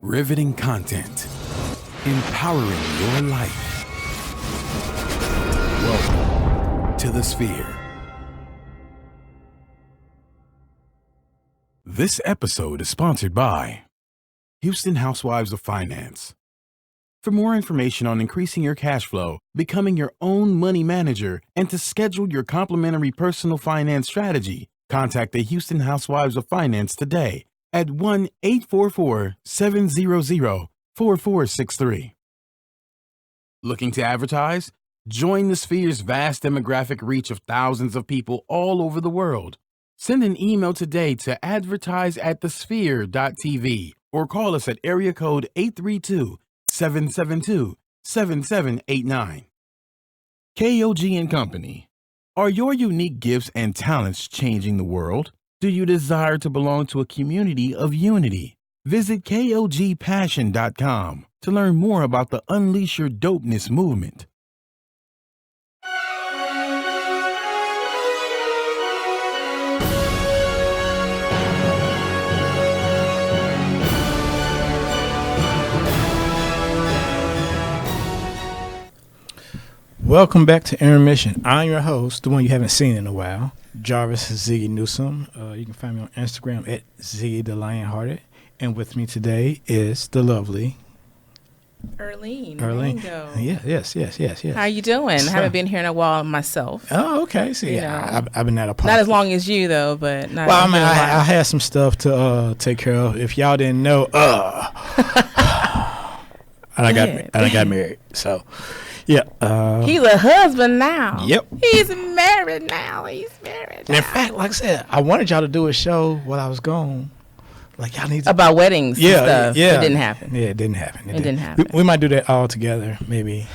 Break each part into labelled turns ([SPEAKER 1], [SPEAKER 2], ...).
[SPEAKER 1] Riveting content. Empowering your life. Welcome to the Sphere. This episode is sponsored by Houston Housewives of Finance. For more information on increasing your cash flow, becoming your own money manager, and to schedule your complimentary personal finance strategy, contact the Houston Housewives of Finance today at 1-844-700-4463. Looking to advertise? Join the Sphere's vast demographic reach of thousands of people all over the world. Send an email today to advertise@thesphere.tv or call us at area code 832-772-7789. KOG and Company. Are your unique gifts and talents changing the world? Do you desire to belong to a community of unity? Visit KOGpassion.com to learn more about the Unleash Your Dopeness movement.
[SPEAKER 2] Welcome back to Intermission. I'm your host, the one you haven't seen in a while, Jarvis Ziggy Newsome. You can find me on Instagram at Ziggy the Lionhearted. And with me today is the lovely
[SPEAKER 3] Erlene.
[SPEAKER 2] Yes.
[SPEAKER 3] How you doing?
[SPEAKER 2] So,
[SPEAKER 3] I haven't been here in a while myself.
[SPEAKER 2] Oh, okay. See, I've been at a party.
[SPEAKER 3] Not as long as you, though, but not.
[SPEAKER 2] Well, I mean, I had some stuff to take care of. If y'all didn't know, and I got married. So, yeah.
[SPEAKER 3] He's a husband now.
[SPEAKER 2] Yep.
[SPEAKER 3] He's married now.
[SPEAKER 2] In fact, like I said, I wanted y'all to do a show while I was gone. Like y'all need to
[SPEAKER 3] about weddings and stuff.
[SPEAKER 2] Yeah.
[SPEAKER 3] It didn't happen.
[SPEAKER 2] Yeah, it didn't happen.
[SPEAKER 3] It didn't happen.
[SPEAKER 2] We might do that all together, maybe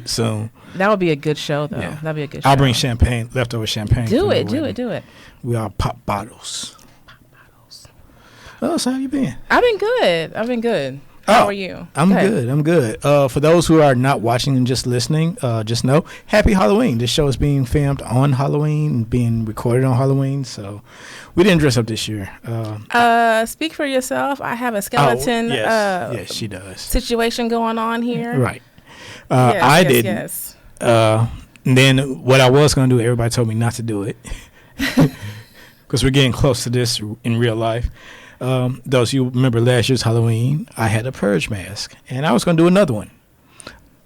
[SPEAKER 2] soon.
[SPEAKER 3] That would be a good show, though.
[SPEAKER 2] Yeah.
[SPEAKER 3] That'd be a good show.
[SPEAKER 2] I'll bring champagne, leftover champagne.
[SPEAKER 3] Do it.
[SPEAKER 2] We all pop bottles. Oh, so how you been?
[SPEAKER 3] I've been good. How are you?
[SPEAKER 2] I'm good. For those who are not watching and just listening, just know, happy Halloween. This show is being filmed on Halloween and being recorded on Halloween, so we didn't dress up this year.
[SPEAKER 3] Speak for yourself. I have a skeleton
[SPEAKER 2] yes, she does.
[SPEAKER 3] situation going on here.
[SPEAKER 2] Right. I didn't.
[SPEAKER 3] Yes.
[SPEAKER 2] And then what I was going to do, everybody told me not to do it because we're getting close to this in real life. Those you remember last year's Halloween, I had a purge mask, and I was going to do another one.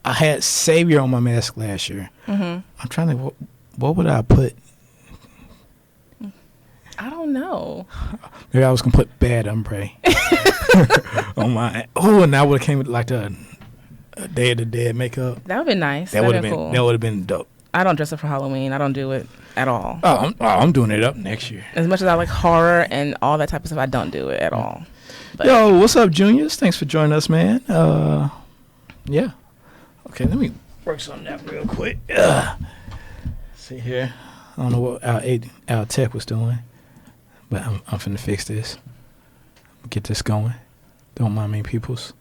[SPEAKER 2] I had Savior on my mask last year.
[SPEAKER 3] Mm-hmm.
[SPEAKER 2] I'm trying to, what would I put?
[SPEAKER 3] I don't know.
[SPEAKER 2] Maybe I was going to put Bad Umbre on my. Oh, and I would have came with like the Day of the Dead makeup.
[SPEAKER 3] That would have been nice.
[SPEAKER 2] That would have been
[SPEAKER 3] cool.
[SPEAKER 2] That would have been dope.
[SPEAKER 3] I don't dress up for Halloween. I don't do it at all.
[SPEAKER 2] I'm doing it up next year.
[SPEAKER 3] As much as I like horror and all that type of stuff, I don't do it at all. But
[SPEAKER 2] yo, what's up, Juniors? Thanks for joining us, man. Yeah. Okay, let me work something out real quick. See here. I don't know what our tech was doing, but I'm finna fix this. Get this going. Don't mind me, peoples.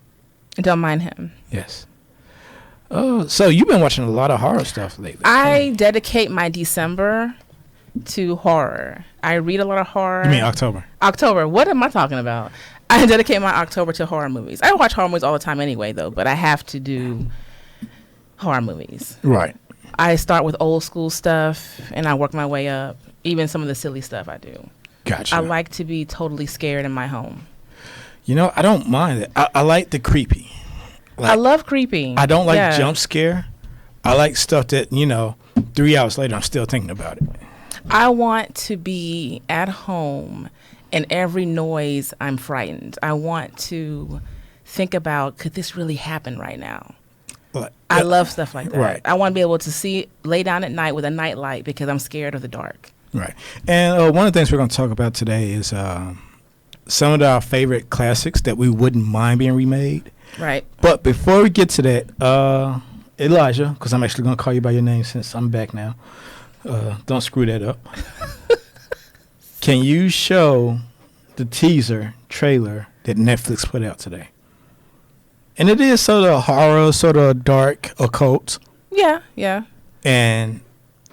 [SPEAKER 3] Don't mind him.
[SPEAKER 2] Yes. Oh, so you've been watching a lot of horror stuff lately.
[SPEAKER 3] I dedicate my December to horror. I read a lot of horror.
[SPEAKER 2] You mean October?
[SPEAKER 3] October. What am I talking about? I dedicate my October to horror movies. I watch horror movies all the time anyway, though, but I have to do horror movies.
[SPEAKER 2] Right.
[SPEAKER 3] I start with old school stuff, and I work my way up. Even some of the silly stuff I do.
[SPEAKER 2] Gotcha.
[SPEAKER 3] I like to be totally scared in my home.
[SPEAKER 2] You know, I don't mind it. I like the creepy.
[SPEAKER 3] Like, I love creepy.
[SPEAKER 2] I don't like jump scare. I like stuff that, 3 hours later, I'm still thinking about it.
[SPEAKER 3] I want to be at home and every noise I'm frightened. I want to think about, could this really happen right now? I love stuff like that.
[SPEAKER 2] Right.
[SPEAKER 3] I want to be able to lay down at night with a night light because I'm scared of the dark.
[SPEAKER 2] Right. And one of the things we're going to talk about today is some of our favorite classics that we wouldn't mind being remade.
[SPEAKER 3] Right.
[SPEAKER 2] But before we get to that, Elijah, because I'm actually going to call you by your name since I'm back now. Don't screw that up. Can you show the teaser trailer that Netflix put out today? And it is sort of horror, sort of dark, occult.
[SPEAKER 3] Yeah.
[SPEAKER 2] And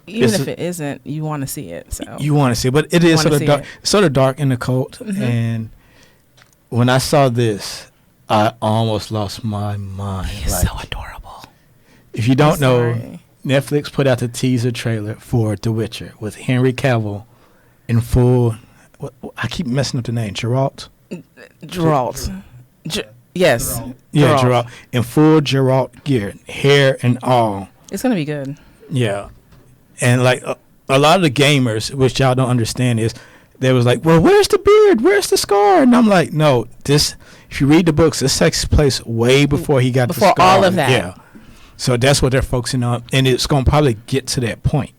[SPEAKER 3] even if it isn't, you want to see it. So
[SPEAKER 2] you want to see it, but it is sort of dark and occult. Mm-hmm. And when I saw this, I almost lost my mind.
[SPEAKER 3] He's so adorable.
[SPEAKER 2] If you don't know,
[SPEAKER 3] Sorry.
[SPEAKER 2] Netflix put out the teaser trailer for The Witcher with Henry Cavill in full. I keep messing up the name. Geralt.
[SPEAKER 3] Yes.
[SPEAKER 2] Yeah, Geralt in full Geralt gear, hair and all.
[SPEAKER 3] It's gonna be good.
[SPEAKER 2] Yeah, and like a lot of the gamers, which y'all don't understand, is they was like, "Well, where's the beard? Where's the scar?" And I'm like, "No, this. If you read the books, this takes place way before he got the scar.
[SPEAKER 3] Before all of that.
[SPEAKER 2] Yeah, so that's what they're focusing on, and it's gonna probably get to that point.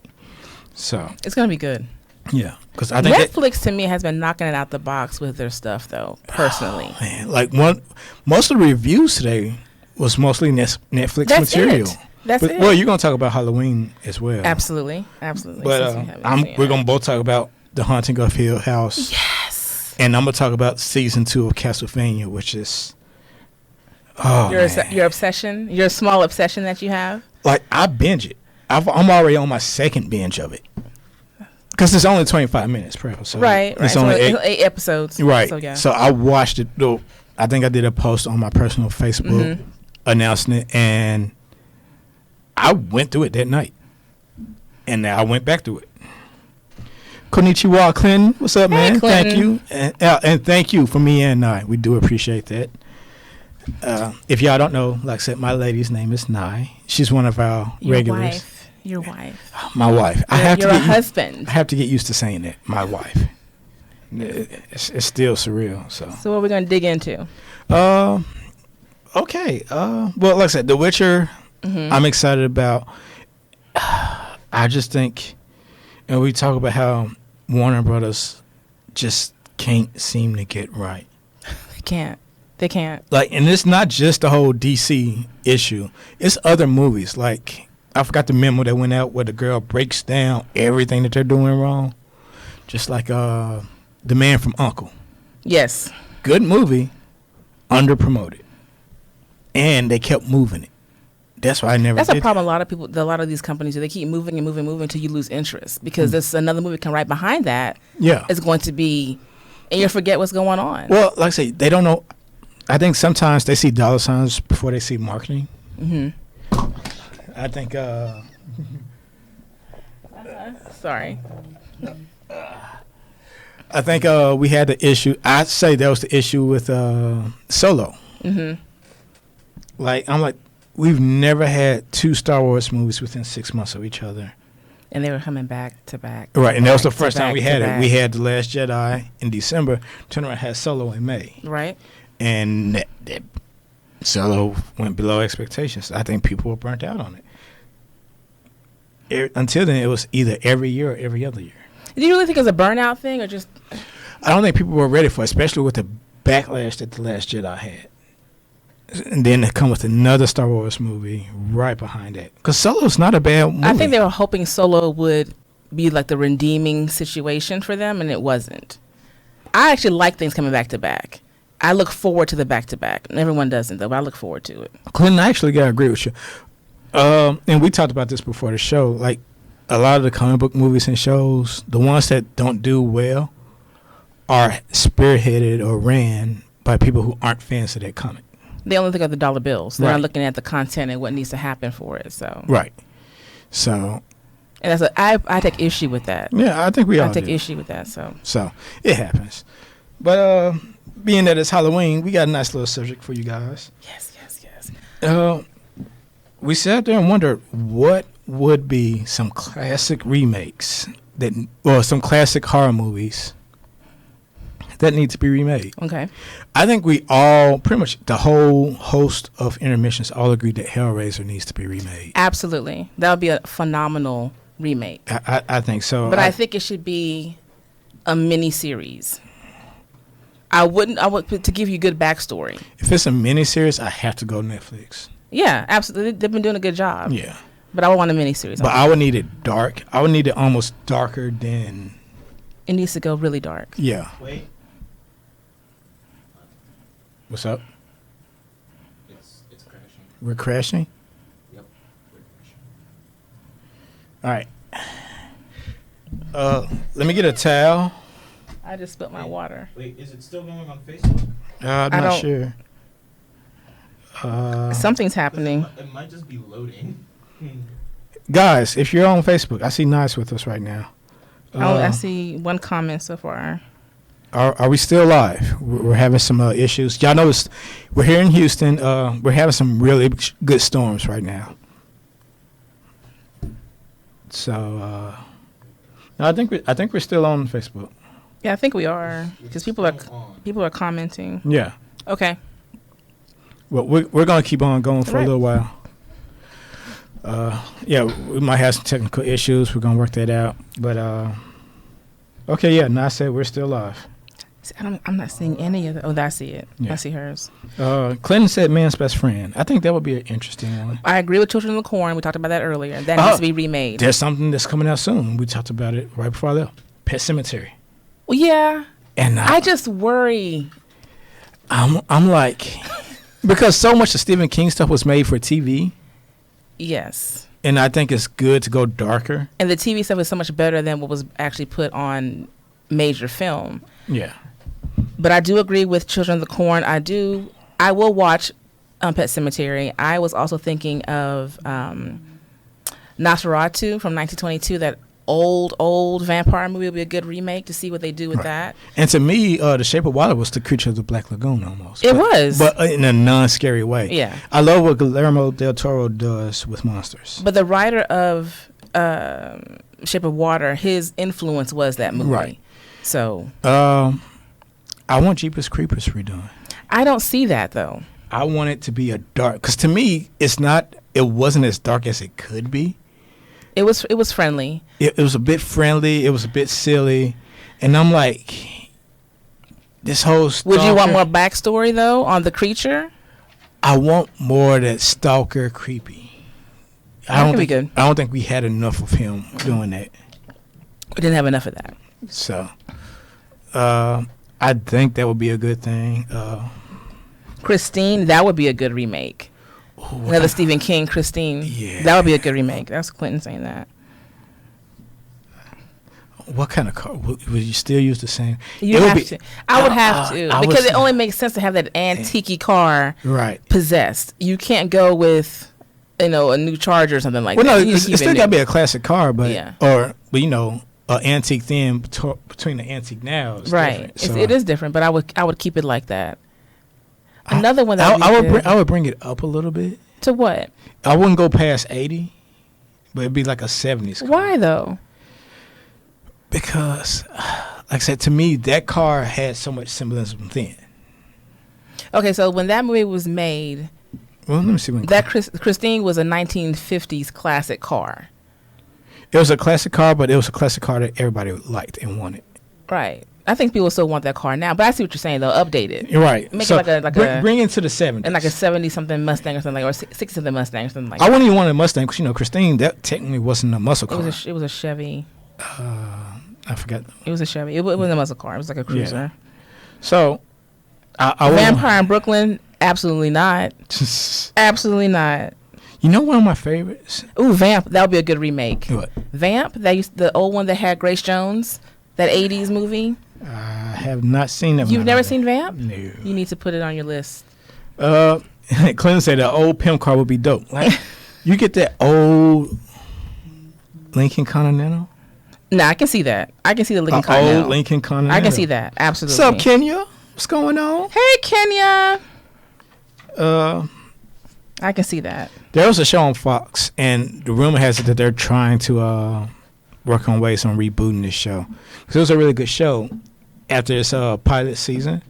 [SPEAKER 2] So
[SPEAKER 3] It's gonna be good.
[SPEAKER 2] yeah, because I think
[SPEAKER 3] Netflix to me has been knocking it out the box with their stuff, though. Personally,
[SPEAKER 2] man, like most of the reviews today was mostly Netflix
[SPEAKER 3] That's
[SPEAKER 2] material.
[SPEAKER 3] it. That's it.
[SPEAKER 2] Well, you're gonna talk about Halloween as well.
[SPEAKER 3] Absolutely.
[SPEAKER 2] But
[SPEAKER 3] We're
[SPEAKER 2] we're gonna both talk about The Haunting of Hill House.
[SPEAKER 3] Yes.
[SPEAKER 2] And I'm gonna talk about season 2 of Castlevania, which is
[SPEAKER 3] Your obsession, your small obsession that you have.
[SPEAKER 2] like I binge it. I'm already on my second binge of it because it's only 25 minutes per episode.
[SPEAKER 3] Right.
[SPEAKER 2] It's
[SPEAKER 3] So
[SPEAKER 2] only
[SPEAKER 3] it's 8 episodes.
[SPEAKER 2] Right.
[SPEAKER 3] So, yeah.
[SPEAKER 2] So I watched it. Though I think I did a post on my personal Facebook announcing it, and I went through it that night, and then I went back through it. Konnichiwa, Clinton. What's up, man?
[SPEAKER 3] Clinton.
[SPEAKER 2] Thank you, and thank you for me and Nye. We do appreciate that. If y'all don't know, like I said, my lady's name is Nye. She's one of our regulars.
[SPEAKER 3] Your wife.
[SPEAKER 2] My wife.
[SPEAKER 3] You're a husband.
[SPEAKER 2] I have to get used to saying that. My wife. It's still surreal. So
[SPEAKER 3] what are we gonna dig into?
[SPEAKER 2] okay. Well, like I said, The Witcher. I'm excited about. I just think, and we talk about how Warner Brothers just can't seem to get right.
[SPEAKER 3] They can't.
[SPEAKER 2] Like, and it's not just the whole DC issue. It's other movies. Like, I forgot the memo that went out where the girl breaks down everything that they're doing wrong. Just like The Man from U.N.C.L.E.
[SPEAKER 3] Yes.
[SPEAKER 2] Good movie, under-promoted. And they kept moving it. That's why I never
[SPEAKER 3] That's
[SPEAKER 2] did
[SPEAKER 3] a problem. A lot of these companies do. They keep moving and moving until you lose interest because there's another movie come right behind that.
[SPEAKER 2] Yeah.
[SPEAKER 3] It's going to be, and you forget what's going on.
[SPEAKER 2] Well, like I say, they don't know. I think sometimes they see dollar signs before they see marketing. I think.
[SPEAKER 3] Sorry.
[SPEAKER 2] I think we had the issue. I'd say that was the issue with Solo. Like, I'm like, we've never had 2 Star Wars movies within 6 months of each other.
[SPEAKER 3] And they were coming back to back.
[SPEAKER 2] Right, and that was the first time we had it.
[SPEAKER 3] back.
[SPEAKER 2] We had The Last Jedi in December. Turn around, had Solo in May.
[SPEAKER 3] Right.
[SPEAKER 2] And that Solo went below expectations. I think people were burnt out on it. Until then, it was either every year or every other year.
[SPEAKER 3] Do you really think it was a burnout thing or just?
[SPEAKER 2] I don't think people were ready for it, especially with the backlash that The Last Jedi had. And then they come with another Star Wars movie right behind that. Because Solo's not a bad movie.
[SPEAKER 3] I think they were hoping Solo would be like the redeeming situation for them, and it wasn't. I actually like things coming back to back. I look forward to the back to back. Everyone doesn't, though, but I look forward to it.
[SPEAKER 2] Clinton, I actually got to agree with you. And we talked about this before the show. Like, a lot of the comic book movies and shows, the ones that don't do well are spearheaded or ran by people who aren't fans of that comic.
[SPEAKER 3] They only think of the dollar bills. They're
[SPEAKER 2] Right.
[SPEAKER 3] not looking at the content and what needs to happen for it. So
[SPEAKER 2] Right. So.
[SPEAKER 3] And I take issue with that.
[SPEAKER 2] Yeah, I think we all
[SPEAKER 3] I take
[SPEAKER 2] do.
[SPEAKER 3] issue with that.
[SPEAKER 2] So it happens. But being that it's Halloween, we got a nice little subject for you guys.
[SPEAKER 3] Yes.
[SPEAKER 2] We sat there and wondered what would be some classic remakes or some classic horror movies that need to be remade.
[SPEAKER 3] Okay.
[SPEAKER 2] I think we all, pretty much the whole host of intermissions, all agree that Hellraiser needs to be remade.
[SPEAKER 3] Absolutely. That would be a phenomenal remake.
[SPEAKER 2] I think so.
[SPEAKER 3] But I think it should be a mini series. I would to give you good backstory.
[SPEAKER 2] If it's a miniseries, I have to go Netflix.
[SPEAKER 3] Yeah, absolutely. They've been doing a good job.
[SPEAKER 2] Yeah.
[SPEAKER 3] But I want a mini series.
[SPEAKER 2] But I would need it dark. I would need it almost darker than.
[SPEAKER 3] It needs to go really dark.
[SPEAKER 2] Yeah.
[SPEAKER 4] Wait.
[SPEAKER 2] What's up?
[SPEAKER 4] It's crashing.
[SPEAKER 2] We're crashing?
[SPEAKER 4] Yep. We're crashing.
[SPEAKER 2] All right. Let me get a towel.
[SPEAKER 3] I just spilled my water.
[SPEAKER 4] Wait, is it still going on Facebook?
[SPEAKER 2] I'm
[SPEAKER 3] I
[SPEAKER 2] not
[SPEAKER 3] don't-
[SPEAKER 2] sure.
[SPEAKER 3] Something's happening.
[SPEAKER 4] It might just be loading.
[SPEAKER 2] Guys, if you're on Facebook, I see Nice with us right now.
[SPEAKER 3] I see one comment so far.
[SPEAKER 2] Are we still live? We're having some issues. Y'all know we're here in Houston. We're having some really good storms right now. So no, I think we're still on Facebook.
[SPEAKER 3] Yeah, I think we are because people are commenting.
[SPEAKER 2] Yeah.
[SPEAKER 3] Okay.
[SPEAKER 2] Well, we're gonna keep on going for a little while. Yeah, we might have some technical issues. We're gonna work that out. But okay, yeah. Now I said we're still live.
[SPEAKER 3] See, I'm not seeing any of the. Oh, I see it.
[SPEAKER 2] Yeah.
[SPEAKER 3] I see hers.
[SPEAKER 2] Clinton said man's best friend. I think that would be an interesting one.
[SPEAKER 3] I agree with Children of the Corn. We talked about that earlier. That needs to be remade.
[SPEAKER 2] There's something that's coming out soon. We talked about it right before I left. Pet Cemetery.
[SPEAKER 3] Well, yeah.
[SPEAKER 2] And
[SPEAKER 3] I just worry.
[SPEAKER 2] I'm like, because so much of Stephen King stuff was made for TV.
[SPEAKER 3] Yes.
[SPEAKER 2] And I think it's good to go darker.
[SPEAKER 3] And the TV stuff is so much better than what was actually put on major film.
[SPEAKER 2] Yeah.
[SPEAKER 3] But I do agree with Children of the Corn. I will watch Pet Sematary. I was also thinking of Nosferatu from 1922, that old vampire movie. Would be a good remake to see what they do with that.
[SPEAKER 2] And to me, The Shape of Water was the Creature of the Black Lagoon almost.
[SPEAKER 3] It was.
[SPEAKER 2] But in a non-scary way.
[SPEAKER 3] Yeah.
[SPEAKER 2] I love what Guillermo del Toro does with monsters.
[SPEAKER 3] But the writer of Shape of Water, his influence was that movie.
[SPEAKER 2] Right.
[SPEAKER 3] So.
[SPEAKER 2] I want Jeepers Creepers redone.
[SPEAKER 3] I don't see that, though.
[SPEAKER 2] I want it to be a dark, because to me, it wasn't as dark as it could be.
[SPEAKER 3] It was friendly.
[SPEAKER 2] It was a bit friendly. It was a bit silly. And I'm like, this whole stalker.
[SPEAKER 3] Would you want more backstory, though, on the creature?
[SPEAKER 2] I want more of that stalker creepy.
[SPEAKER 3] That could be good.
[SPEAKER 2] I don't think we had enough of him doing that.
[SPEAKER 3] We didn't have enough of that.
[SPEAKER 2] So, I think that would be a good thing.
[SPEAKER 3] Christine, that would be a good remake. Another Stephen King, Christine.
[SPEAKER 2] Yeah.
[SPEAKER 3] That would be a good remake. That's Clinton saying that.
[SPEAKER 2] What kind of car? Would you still use the same?
[SPEAKER 3] You have to. I would have to. Because it only makes sense to have that antique car possessed. You can't go with, a new Charger or something like that.
[SPEAKER 2] Well, no, it's still got to be a classic car, but,
[SPEAKER 3] yeah.
[SPEAKER 2] an antique then between the antique now.
[SPEAKER 3] Right.
[SPEAKER 2] So,
[SPEAKER 3] it is different, but I would keep it like that. Another one that
[SPEAKER 2] I would bring it up a little bit.
[SPEAKER 3] To what?
[SPEAKER 2] I wouldn't go past 80, but it'd be like a 70s car.
[SPEAKER 3] Why though?
[SPEAKER 2] Because, like I said, to me, that car had so much symbolism then.
[SPEAKER 3] Okay, so when that movie was made,
[SPEAKER 2] well, let me see when
[SPEAKER 3] that Christine was a 1950s classic car.
[SPEAKER 2] It was a classic car, but it was a classic car that everybody liked and wanted.
[SPEAKER 3] Right. I think people still want that car now, but I see what you're saying though. Update it.
[SPEAKER 2] You're right.
[SPEAKER 3] Make it
[SPEAKER 2] bring it to the 70s.
[SPEAKER 3] And like a 70-something Mustang or something, or 60-something Mustang or something like that.
[SPEAKER 2] I wouldn't even want a Mustang because, Christine, that technically wasn't a muscle car.
[SPEAKER 3] It was a Chevy.
[SPEAKER 2] I forgot.
[SPEAKER 3] It was a Chevy. It wasn't a muscle car. It was like a cruiser.
[SPEAKER 2] Yeah. So, I
[SPEAKER 3] Vampire in Brooklyn? Absolutely not. Absolutely not.
[SPEAKER 2] You know one of my favorites?
[SPEAKER 3] Ooh, Vamp. That would be a good remake.
[SPEAKER 2] What?
[SPEAKER 3] Vamp? The old one that had Grace Jones? That 80s movie?
[SPEAKER 2] I have not seen that.
[SPEAKER 3] You've never seen Vamp?
[SPEAKER 2] No.
[SPEAKER 3] You need to put it on your list.
[SPEAKER 2] Clinton said the old pimp car would be dope. Like, you get that old Lincoln Continental?
[SPEAKER 3] No, I can see that. I can see the Lincoln Continental.
[SPEAKER 2] Old Lincoln Continental.
[SPEAKER 3] I can see that. Absolutely.
[SPEAKER 2] What's up, Kenya? What's going on?
[SPEAKER 3] Hey, Kenya. I can see that.
[SPEAKER 2] There was a show on Fox, and the rumor has it that they're trying to work on ways on rebooting this show. Because it was a really good show after its pilot season.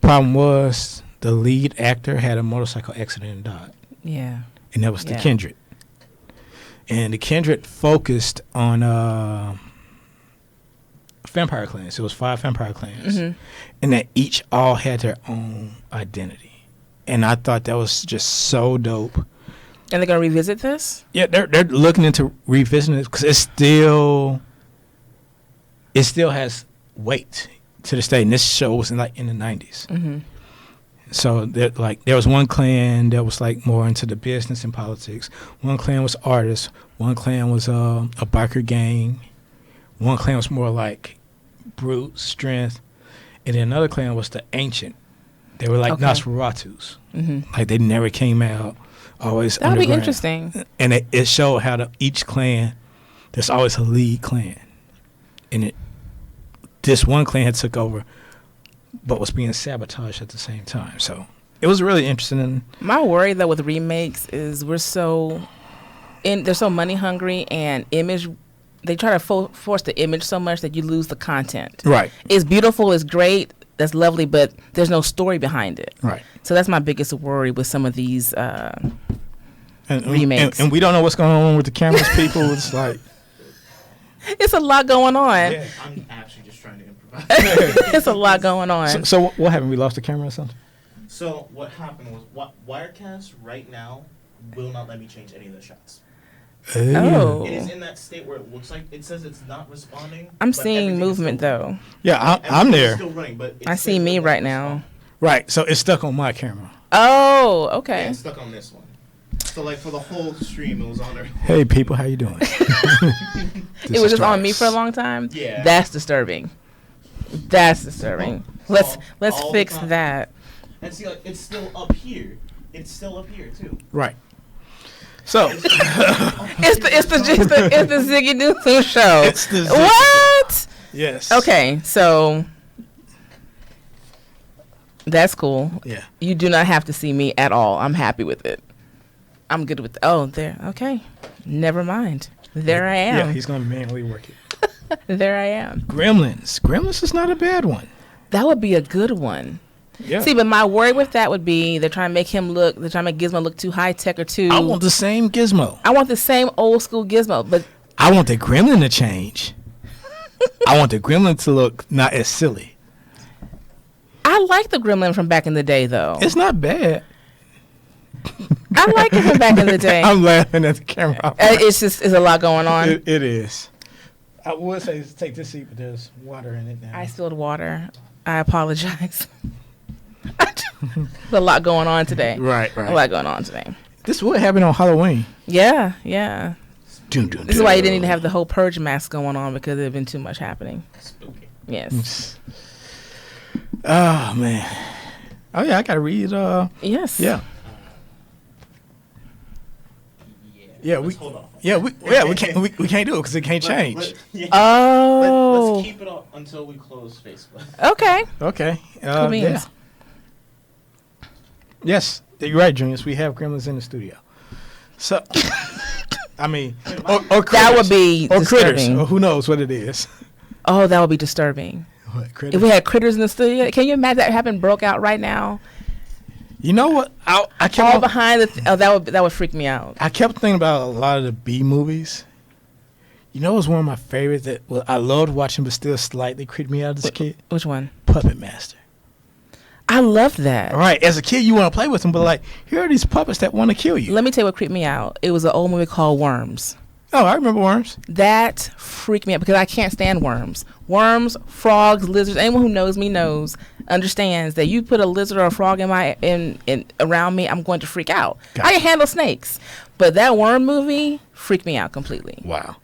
[SPEAKER 2] Problem was the lead actor had a motorcycle accident and died.
[SPEAKER 3] Yeah.
[SPEAKER 2] And that was the Kindred. And the Kindred focused on vampire clans. It was 5 vampire clans.
[SPEAKER 3] Mm-hmm.
[SPEAKER 2] And that each all had their own identity. And I thought that was just so dope.
[SPEAKER 3] And they're going to revisit this?
[SPEAKER 2] Yeah, they're looking into revisiting it because it still has weight to this day. And this show was in the 90s.
[SPEAKER 3] Mm-hmm.
[SPEAKER 2] So there was one clan that was more into the business and politics. One clan was artists. One clan was a biker gang. One clan was more like brute strength, and then another clan was the ancient They were like
[SPEAKER 3] Okay.
[SPEAKER 2] Nosferatus.
[SPEAKER 3] Hmm.
[SPEAKER 2] Like they never came out. Always
[SPEAKER 3] That would be
[SPEAKER 2] underground.
[SPEAKER 3] interesting.
[SPEAKER 2] And it showed how each clan, there's always a lead clan. And this one clan had took over, but was being sabotaged at the same time. So it was really interesting. And
[SPEAKER 3] My worry though with remakes is they're so money hungry and image. They try to force the image so much that you lose the content.
[SPEAKER 2] right,
[SPEAKER 3] It's beautiful, it's great, that's lovely, but there's no story behind it.
[SPEAKER 2] right.
[SPEAKER 3] So that's my biggest worry with some of these
[SPEAKER 2] And,
[SPEAKER 3] remakes.
[SPEAKER 2] and we don't know what's going on with the cameras, people. It's like,
[SPEAKER 3] It's a lot going on.
[SPEAKER 2] yeah.
[SPEAKER 4] I'm actually just trying to improvise.
[SPEAKER 3] It's a lot going on.
[SPEAKER 2] So what happened? We lost the camera or something?
[SPEAKER 4] So what happened was Wirecast right now will not let me change any of the shots.
[SPEAKER 3] Oh.
[SPEAKER 4] It is in that state where it looks like it says it's not responding.
[SPEAKER 3] I'm
[SPEAKER 4] but
[SPEAKER 3] seeing
[SPEAKER 4] everything is
[SPEAKER 3] movement
[SPEAKER 4] still
[SPEAKER 3] though.
[SPEAKER 4] running.
[SPEAKER 2] Yeah, I'm
[SPEAKER 4] Everything is
[SPEAKER 2] there.
[SPEAKER 4] Still running, but it
[SPEAKER 3] I
[SPEAKER 4] says
[SPEAKER 3] see
[SPEAKER 4] it
[SPEAKER 3] me
[SPEAKER 4] won't
[SPEAKER 3] right now.
[SPEAKER 4] respond.
[SPEAKER 2] Right, so it's stuck on my camera.
[SPEAKER 3] Oh,
[SPEAKER 4] Yeah,
[SPEAKER 3] okay.
[SPEAKER 4] it's stuck on this one. So like for the whole stream, it was on there.
[SPEAKER 2] Hey, people, how you doing?
[SPEAKER 3] It was just on me for a long time.
[SPEAKER 4] Yeah.
[SPEAKER 3] That's disturbing. That's disturbing. Let's
[SPEAKER 4] all the
[SPEAKER 3] fix
[SPEAKER 4] time.
[SPEAKER 3] that.
[SPEAKER 4] And see, like it's still up here. It's still up here too.
[SPEAKER 2] Right. So
[SPEAKER 3] It's the Ziggy Newsom show.
[SPEAKER 2] It's the Ziggy-
[SPEAKER 3] What?
[SPEAKER 2] yes.
[SPEAKER 3] Okay, so that's cool.
[SPEAKER 2] Yeah.
[SPEAKER 3] You do not have to see me at all. I'm happy with it. I'm good with oh there. Okay. Never mind. There I
[SPEAKER 2] Yeah,
[SPEAKER 3] am.
[SPEAKER 2] he's gonna manually work it.
[SPEAKER 3] There I am.
[SPEAKER 2] Gremlins. Gremlins is not a bad one.
[SPEAKER 3] That would be a good one.
[SPEAKER 2] Yeah.
[SPEAKER 3] See, but my worry with that would be they're trying to make Gizmo look too high tech or too.
[SPEAKER 2] I want the same Gizmo.
[SPEAKER 3] I want the same old school Gizmo, but
[SPEAKER 2] I want the Gremlin to change. I want the Gremlin to look not as silly.
[SPEAKER 3] I like the Gremlin from back in the day, though.
[SPEAKER 2] It's not bad.
[SPEAKER 3] I like it from back in the day.
[SPEAKER 2] I'm laughing at the camera.
[SPEAKER 3] It's a lot going on.
[SPEAKER 2] It is. I would say take this seat, but there's water in it now.
[SPEAKER 3] I spilled water. I apologize. There's a lot going on today.
[SPEAKER 2] Right,
[SPEAKER 3] A lot going on today.
[SPEAKER 2] This would happen on Halloween.
[SPEAKER 3] Yeah, yeah. This is why you didn't need to have the whole purge mask going on because there had been too much happening.
[SPEAKER 4] Spooky.
[SPEAKER 3] Yes.
[SPEAKER 2] Oh man. Oh yeah, I gotta read.
[SPEAKER 3] Yes.
[SPEAKER 2] Yeah. Yeah,
[SPEAKER 4] Let's
[SPEAKER 2] we.
[SPEAKER 4] hold off.
[SPEAKER 2] Yeah, we can't. We can't do it because it can't change.
[SPEAKER 3] Oh.
[SPEAKER 4] Let's keep it up until we close Facebook.
[SPEAKER 3] Okay.
[SPEAKER 2] Okay.
[SPEAKER 3] Cool beans.
[SPEAKER 2] Yeah. Yes, you're right, Junius. We have gremlins in the studio. So, I mean, or critters.
[SPEAKER 3] That would be
[SPEAKER 2] or critters.
[SPEAKER 3] disturbing.
[SPEAKER 2] Or who knows what it is?
[SPEAKER 3] Oh, that would be disturbing.
[SPEAKER 2] What,
[SPEAKER 3] If
[SPEAKER 2] critters?
[SPEAKER 3] we had critters in the studio, can you imagine that happened broke out right now?
[SPEAKER 2] You know what? I
[SPEAKER 3] All
[SPEAKER 2] kept.
[SPEAKER 3] behind the that would freak me out.
[SPEAKER 2] I kept thinking about a lot of the B movies. You know, it was one of my favorites that I loved watching, but still slightly creeped me out as a kid.
[SPEAKER 3] Which one?
[SPEAKER 2] Puppet Master.
[SPEAKER 3] I loved that.
[SPEAKER 2] All right, as a kid, you want to play with them, but like, here are these puppets that want to kill you.
[SPEAKER 3] Let me tell you what creeped me out. It was an old movie called Worms.
[SPEAKER 2] Oh, I remember Worms.
[SPEAKER 3] That freaked me out because I can't stand worms. Worms, frogs, lizards. Anyone who knows me understands that you put a lizard or a frog in around me, I'm going to freak out.
[SPEAKER 2] Gotcha.
[SPEAKER 3] I can handle snakes, but that worm movie freaked me out completely.
[SPEAKER 2] Wow.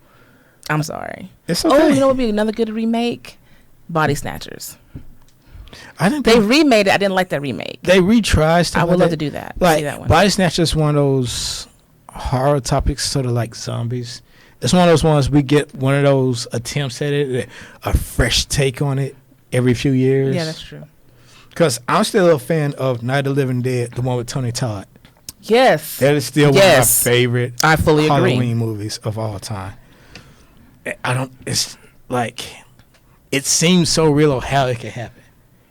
[SPEAKER 3] I'm sorry.
[SPEAKER 2] It's okay.
[SPEAKER 3] Oh, you know what would be another good remake? Body Snatchers.
[SPEAKER 2] I think
[SPEAKER 3] They remade it. I didn't like that remake.
[SPEAKER 2] they retried stuff.
[SPEAKER 3] I would
[SPEAKER 2] like
[SPEAKER 3] love
[SPEAKER 2] that.
[SPEAKER 3] to do that.
[SPEAKER 2] Like
[SPEAKER 3] See that one.
[SPEAKER 2] Body Snatcher is one of those horror topics, sort of like zombies. It's one of those ones we get one of those attempts at it, a fresh take on it every few years.
[SPEAKER 3] Yeah, that's true.
[SPEAKER 2] Because I'm still a fan of Night of the Living Dead, the one with Tony Todd.
[SPEAKER 3] Yes.
[SPEAKER 2] That is still one of my favorite
[SPEAKER 3] I fully agree.
[SPEAKER 2] Halloween movies of all time. It's like, it seems so real of how it could happen,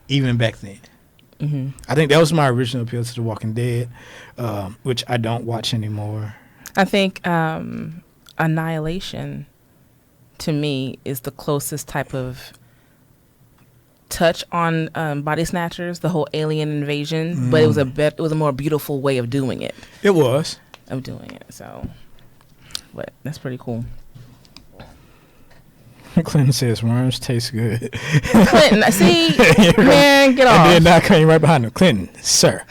[SPEAKER 2] even back then.
[SPEAKER 3] Mm-hmm.
[SPEAKER 2] I think that was my original appeal to The Walking Dead, which I don't watch anymore.
[SPEAKER 3] I think Annihilation, to me, is the closest type of touch on Body Snatchers, the whole alien invasion. But it was a more beautiful way of doing it. So, but that's pretty cool.
[SPEAKER 2] Clinton says worms taste good.
[SPEAKER 3] Clinton, see, man, get off.
[SPEAKER 2] And then I came right behind him. Clinton, sir.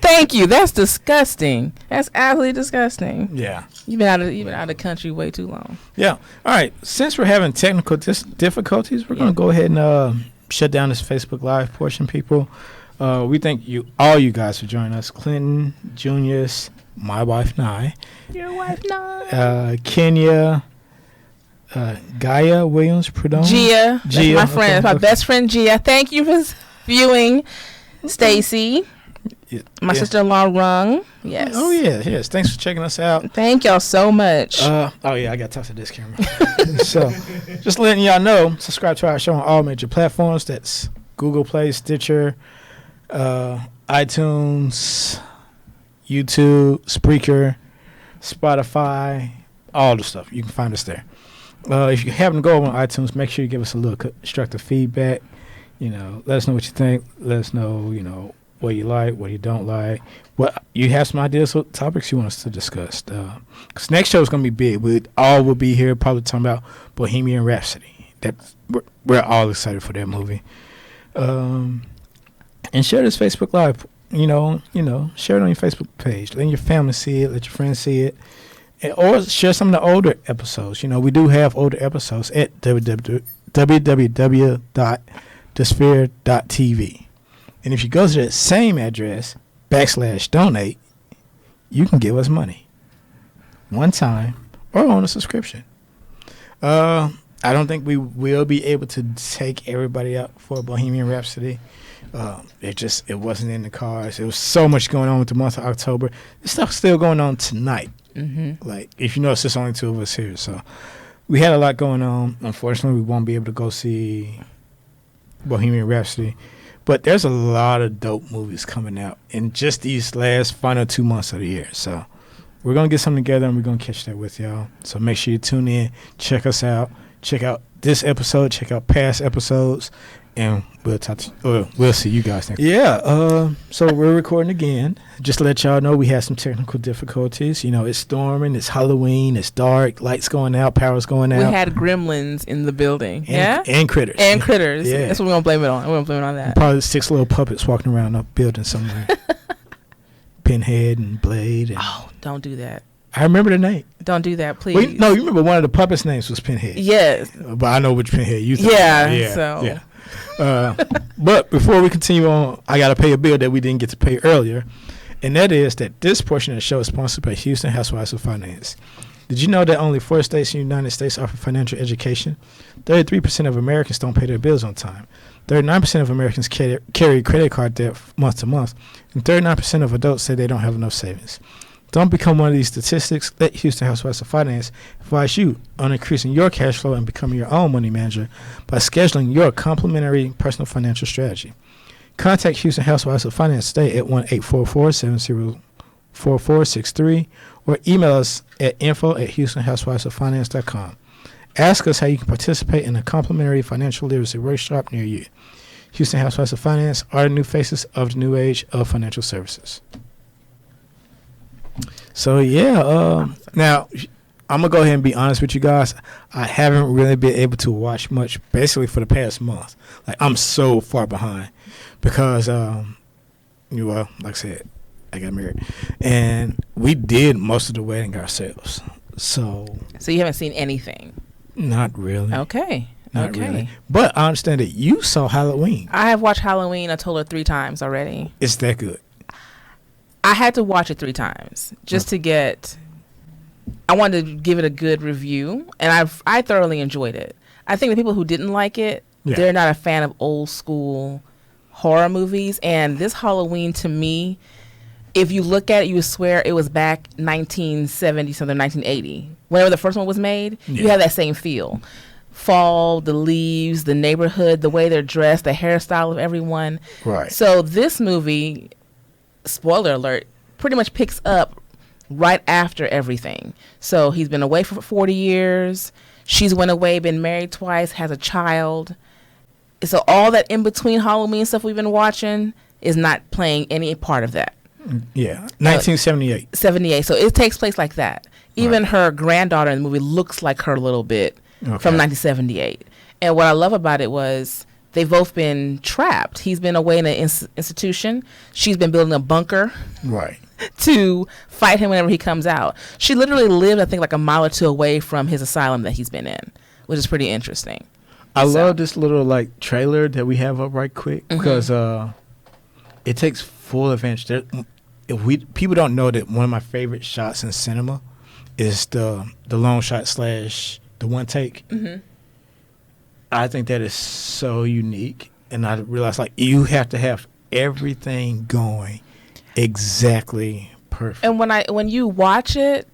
[SPEAKER 3] Thank you. That's disgusting. That's absolutely disgusting.
[SPEAKER 2] Yeah.
[SPEAKER 3] You've been out of the country way too long.
[SPEAKER 2] Yeah. All right. Since we're having technical difficulties, we're going to go ahead and shut down this Facebook Live portion, people. We thank all you guys for joining us. Clinton, Junius, my wife, Nye.
[SPEAKER 3] Your wife, Nye.
[SPEAKER 2] Kenya, Gaia Williams, Prudhomme.
[SPEAKER 3] Gia. That's my friend.
[SPEAKER 2] Okay,
[SPEAKER 3] my best friend, Gia. Thank you for viewing. Stacy. My sister-in-law, Rung. Yes.
[SPEAKER 2] Oh, yeah. Yes. Thanks for checking us out.
[SPEAKER 3] Thank y'all so much.
[SPEAKER 2] Oh, yeah. I got to talk to this camera. So, just letting y'all know, subscribe to our show on all major platforms. That's Google Play, Stitcher, iTunes, YouTube, Spreaker, Spotify, all the stuff. You can find us there. If you happen to go over on iTunes, make sure you give us a little constructive feedback. Let us know what you think. Let us know, what you like, what you don't like. What you have some ideas, what topics you want us to discuss. Because next show is going to be big. We all will be here probably talking about Bohemian Rhapsody. We're all excited for that movie. And share this Facebook Live. Share it on your Facebook page. Let your family see it. Let your friends see it. Or share some of the older episodes. We do have older episodes at www.thesphere.tv. And if you go to that same address, /donate, you can give us money. One time or on a subscription. I don't think we will be able to take everybody out for Bohemian Rhapsody. It wasn't in the cards. There was so much going on with the month of October. This stuff's still going on tonight. Mm-hmm. Like, if you notice, there's only two of us here. So we had a lot going on. Unfortunately, we won't be able to go see Bohemian Rhapsody. But there's a lot of dope movies coming out in just these last final 2 months of the year. So we're going to get something together and we're going to catch that with y'all. So make sure you tune in, check us out, check out this episode, check out past episodes, and we'll see you guys next. Yeah, so we're recording again. Just to let y'all know, we had some technical difficulties. It's storming, it's Halloween, it's dark, lights going out, power's going out.
[SPEAKER 3] We had gremlins in the building.
[SPEAKER 2] And critters.
[SPEAKER 3] And critters.
[SPEAKER 2] Yeah.
[SPEAKER 3] That's what we're going to blame it on. We're going to blame it on that.
[SPEAKER 2] Probably 6 little puppets walking around a building somewhere. Pinhead and Blade.
[SPEAKER 3] Oh, don't do that.
[SPEAKER 2] I remember the name.
[SPEAKER 3] Don't do that, please.
[SPEAKER 2] Wait, no, you remember one of the puppets' names was Pinhead.
[SPEAKER 3] Yes.
[SPEAKER 2] But I know which Pinhead you think.
[SPEAKER 3] Yeah.
[SPEAKER 2] But before we continue on, I got to pay a bill that we didn't get to pay earlier. And that is that this portion of the show is sponsored by Houston Housewives of Finance. Did you know that only 4 states in the United States offer financial education? 33% of Americans don't pay their bills on time. 39% of Americans carry credit card debt month to month. And 39% of adults say they don't have enough savings. Don't become one of these statistics. Let Houston Housewives of Finance advise you on increasing your cash flow and becoming your own money manager by scheduling your complimentary personal financial strategy. Contact Houston Housewives of Finance today at 1-844-704-4463 or email us at info@houstonhousewivesoffinance.com. Ask us how you can participate in a complimentary financial literacy workshop near you. Houston Housewives of Finance are the new faces of the new age of financial services. So, now, I'm going to go ahead and be honest with you guys. I haven't really been able to watch much basically for the past month. Like, I'm so far behind because, like I said, I got married. And we did most of the wedding ourselves. So
[SPEAKER 3] you haven't seen anything?
[SPEAKER 2] Not really.
[SPEAKER 3] Okay.
[SPEAKER 2] Not really. But I understand that you saw Halloween.
[SPEAKER 3] I have watched Halloween, I told her 3 times already.
[SPEAKER 2] It's that good.
[SPEAKER 3] I had to watch it 3 times just to get. I wanted to give it a good review, and I thoroughly enjoyed it. I think the people who didn't like it, they're not a fan of old school horror movies. And this Halloween, to me, if you look at it, you would swear it was back 1970 something, 1980, whenever the first one was made. You have that same feel. Fall, the leaves, the neighborhood, the way they're dressed, the hairstyle of everyone.
[SPEAKER 2] Right.
[SPEAKER 3] So this movie, spoiler alert, pretty much picks up right after everything. So he's been away for 40 years. She's went away, been married twice, has a child. So all that in between Halloween stuff we've been watching is not playing any part of that.
[SPEAKER 2] Yeah. 1978.
[SPEAKER 3] 78. So it takes place like that. Even her granddaughter in the movie looks like her a little bit from 1978. And what I love about it was they've both been trapped. He's been away in an institution. She's been building a bunker.
[SPEAKER 2] Right.
[SPEAKER 3] To fight him whenever he comes out. She literally lived, I think, like a mile or 2 away from his asylum that he's been in, which is pretty interesting.
[SPEAKER 2] I love this little trailer that we have up right quick because it takes full advantage. People don't know that one of my favorite shots in cinema is the long shot / the one take.
[SPEAKER 3] Mm-hmm.
[SPEAKER 2] I think that is so unique, and I realized like you have to have everything going exactly perfect.
[SPEAKER 3] And when you watch it,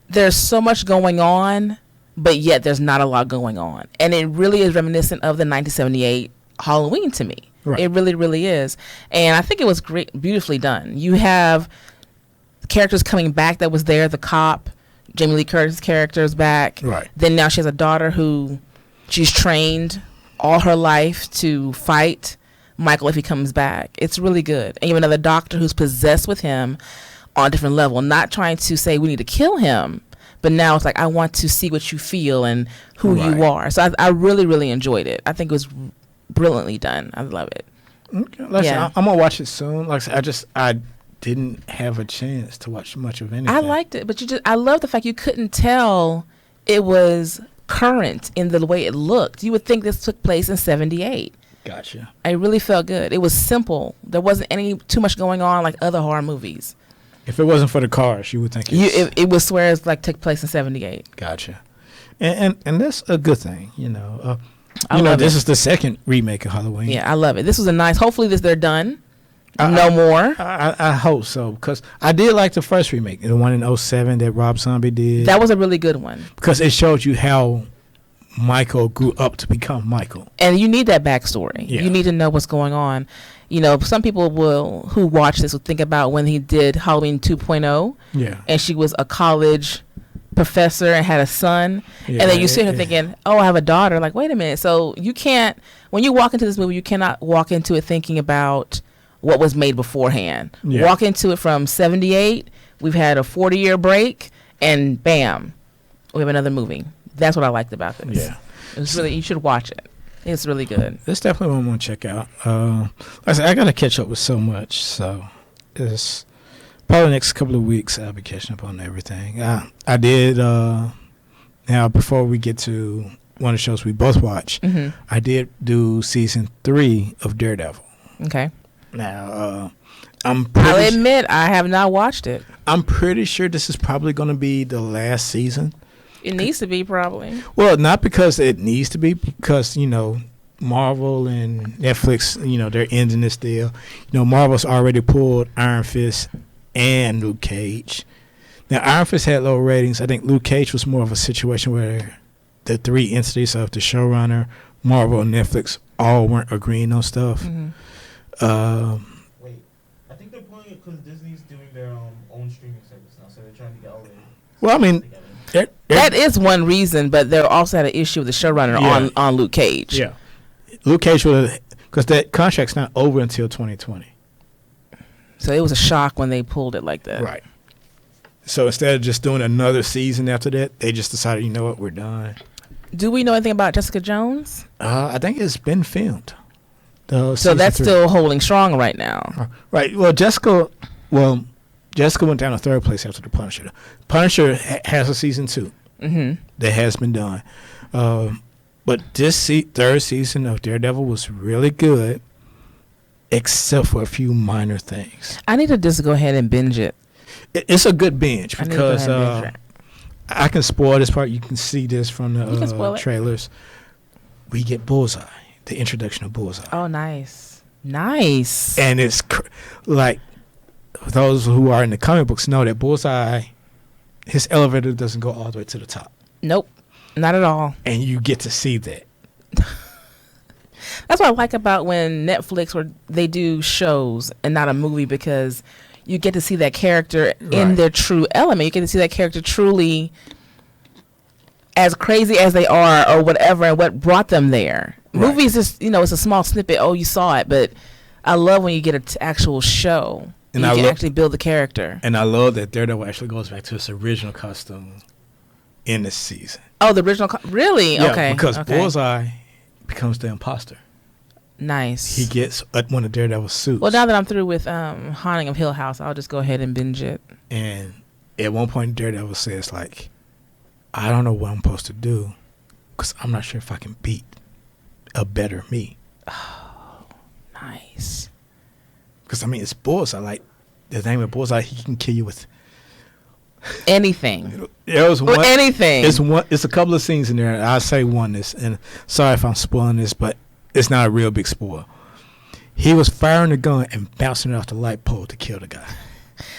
[SPEAKER 3] there's so much going on, but yet there's not a lot going on, and it really is reminiscent of the 1978 Halloween to me.
[SPEAKER 2] Right.
[SPEAKER 3] It really, really is, and I think it was beautifully done. You have characters coming back that was there. The cop, Jamie Lee Curtis' character is back.
[SPEAKER 2] Right.
[SPEAKER 3] Then now she has a daughter who she's trained all her life to fight Michael if he comes back. It's really good. And you have another doctor who's possessed with him on a different level, not trying to say we need to kill him, but now it's like I want to see what you feel and who you are. So I really, really enjoyed it. I think it was brilliantly done. I love it.
[SPEAKER 2] Okay. I'm gonna watch it soon. Like I said, I didn't have a chance to watch much of anything.
[SPEAKER 3] I liked it, but I love the fact you couldn't tell it was current in the way it looked. You would think this took place in 78.
[SPEAKER 2] Gotcha.
[SPEAKER 3] I really felt good. It was simple. There wasn't too much going on like other horror movies.
[SPEAKER 2] If it wasn't for the cars, you would think
[SPEAKER 3] it would swear it's like took place in 78.
[SPEAKER 2] Gotcha. And that's a good thing, you know. This is the second remake of Halloween.
[SPEAKER 3] Yeah, I love it. This was a nice. Hopefully, they're done. No more.
[SPEAKER 2] I hope so, because I did like the first remake, the one in 2007 that Rob Zombie did.
[SPEAKER 3] That was a really good one
[SPEAKER 2] because it showed you how Michael grew up to become Michael.
[SPEAKER 3] And you need that backstory.
[SPEAKER 2] Yeah.
[SPEAKER 3] You need to know what's going on. You know, some people who watch this will think about when he did Halloween 2.0.
[SPEAKER 2] Yeah.
[SPEAKER 3] And she was a college professor and had a son.
[SPEAKER 2] Yeah,
[SPEAKER 3] and then you see her thinking, oh, I have a daughter. Like, wait a minute. So you can't, when you walk into this movie, you cannot walk into it thinking about what was made beforehand.
[SPEAKER 2] Yeah.
[SPEAKER 3] Walk into it from 78. We've had a 40-year break, and bam, we have another movie. That's what I liked about this.
[SPEAKER 2] Yeah.
[SPEAKER 3] It's really, you should watch it. It's really good.
[SPEAKER 2] That's definitely one I want to check out. Like I said, I got to catch up with so much, so it's probably the next couple of weeks I'll be catching up on everything. I did, now before we get to one of the shows we both watch, I did do season 3 of Daredevil.
[SPEAKER 3] Okay.
[SPEAKER 2] Now,
[SPEAKER 3] I'll admit I have not watched it.
[SPEAKER 2] I'm pretty sure this is probably going to be the last season.
[SPEAKER 3] It needs to be, probably.
[SPEAKER 2] Well, not because it needs to be, because, Marvel and Netflix, they're ending this deal. Marvel's already pulled Iron Fist and Luke Cage. Now, Iron Fist had low ratings. I think Luke Cage was more of a situation where the 3 entities of the showrunner, Marvel, and Netflix all weren't agreeing on stuff.
[SPEAKER 3] Mm-hmm.
[SPEAKER 4] Wait, I think they're pulling it because Disney's doing their own streaming service now, so they're trying to get all the.
[SPEAKER 2] Well, I mean,
[SPEAKER 3] that is one reason, but they also had an issue with the showrunner on Luke Cage.
[SPEAKER 2] Yeah, Luke Cage would, because that contract's not over until 2020.
[SPEAKER 3] So it was a shock when they pulled it like that.
[SPEAKER 2] Right. So instead of just doing another season after that, they just decided, you know what, we're done.
[SPEAKER 3] Do we know anything about Jessica Jones?
[SPEAKER 2] I think it's been filmed.
[SPEAKER 3] So that's
[SPEAKER 2] 3.
[SPEAKER 3] still holding strong right now.
[SPEAKER 2] Right. Well, Jessica went down to 3rd place after The Punisher. Punisher has a season 2 that has been done. But this 3rd season of Daredevil was really good, except for a few minor things.
[SPEAKER 3] I need to just go ahead and binge it.
[SPEAKER 2] It's a good binge because
[SPEAKER 3] I
[SPEAKER 2] can spoil this part. You can see this from the trailers. We get Bullseye, the introduction of Bullseye.
[SPEAKER 3] Oh, nice. Nice.
[SPEAKER 2] And it's like, those who are in the comic books know that Bullseye, his elevator doesn't go all the way to the top.
[SPEAKER 3] Nope, not at all.
[SPEAKER 2] And you get to see that.
[SPEAKER 3] That's what I like about when Netflix or they do shows and not a movie, because you get to see that character in their true element. You get to see that character truly as crazy as they are or whatever, and what brought them there.
[SPEAKER 2] Right.
[SPEAKER 3] Movies just, it's a small snippet. Oh, you saw it. But I love when you get an actual show. And you can actually build the character.
[SPEAKER 2] And I love that Daredevil actually goes back to its original costume in this season.
[SPEAKER 3] Oh, the original? Really?
[SPEAKER 2] Yeah,
[SPEAKER 3] okay.
[SPEAKER 2] Because Bullseye becomes the imposter.
[SPEAKER 3] Nice.
[SPEAKER 2] He gets one of Daredevil's suits.
[SPEAKER 3] Well, now that I'm through with Haunting of Hill House, I'll just go ahead and binge it.
[SPEAKER 2] And at one point, Daredevil says, like, I don't know what I'm supposed to do because I'm not sure if I can beat a better me.
[SPEAKER 3] Oh, nice.
[SPEAKER 2] Because, I mean, it's Bullseye. Like, the name of Bullseye, he can kill you with
[SPEAKER 3] anything.
[SPEAKER 2] There was one.
[SPEAKER 3] Anything.
[SPEAKER 2] It's a couple of scenes in there. I'll say one this, and sorry if I'm spoiling this, but it's not a real big spoil. He was firing the gun and bouncing it off the light pole to kill the guy.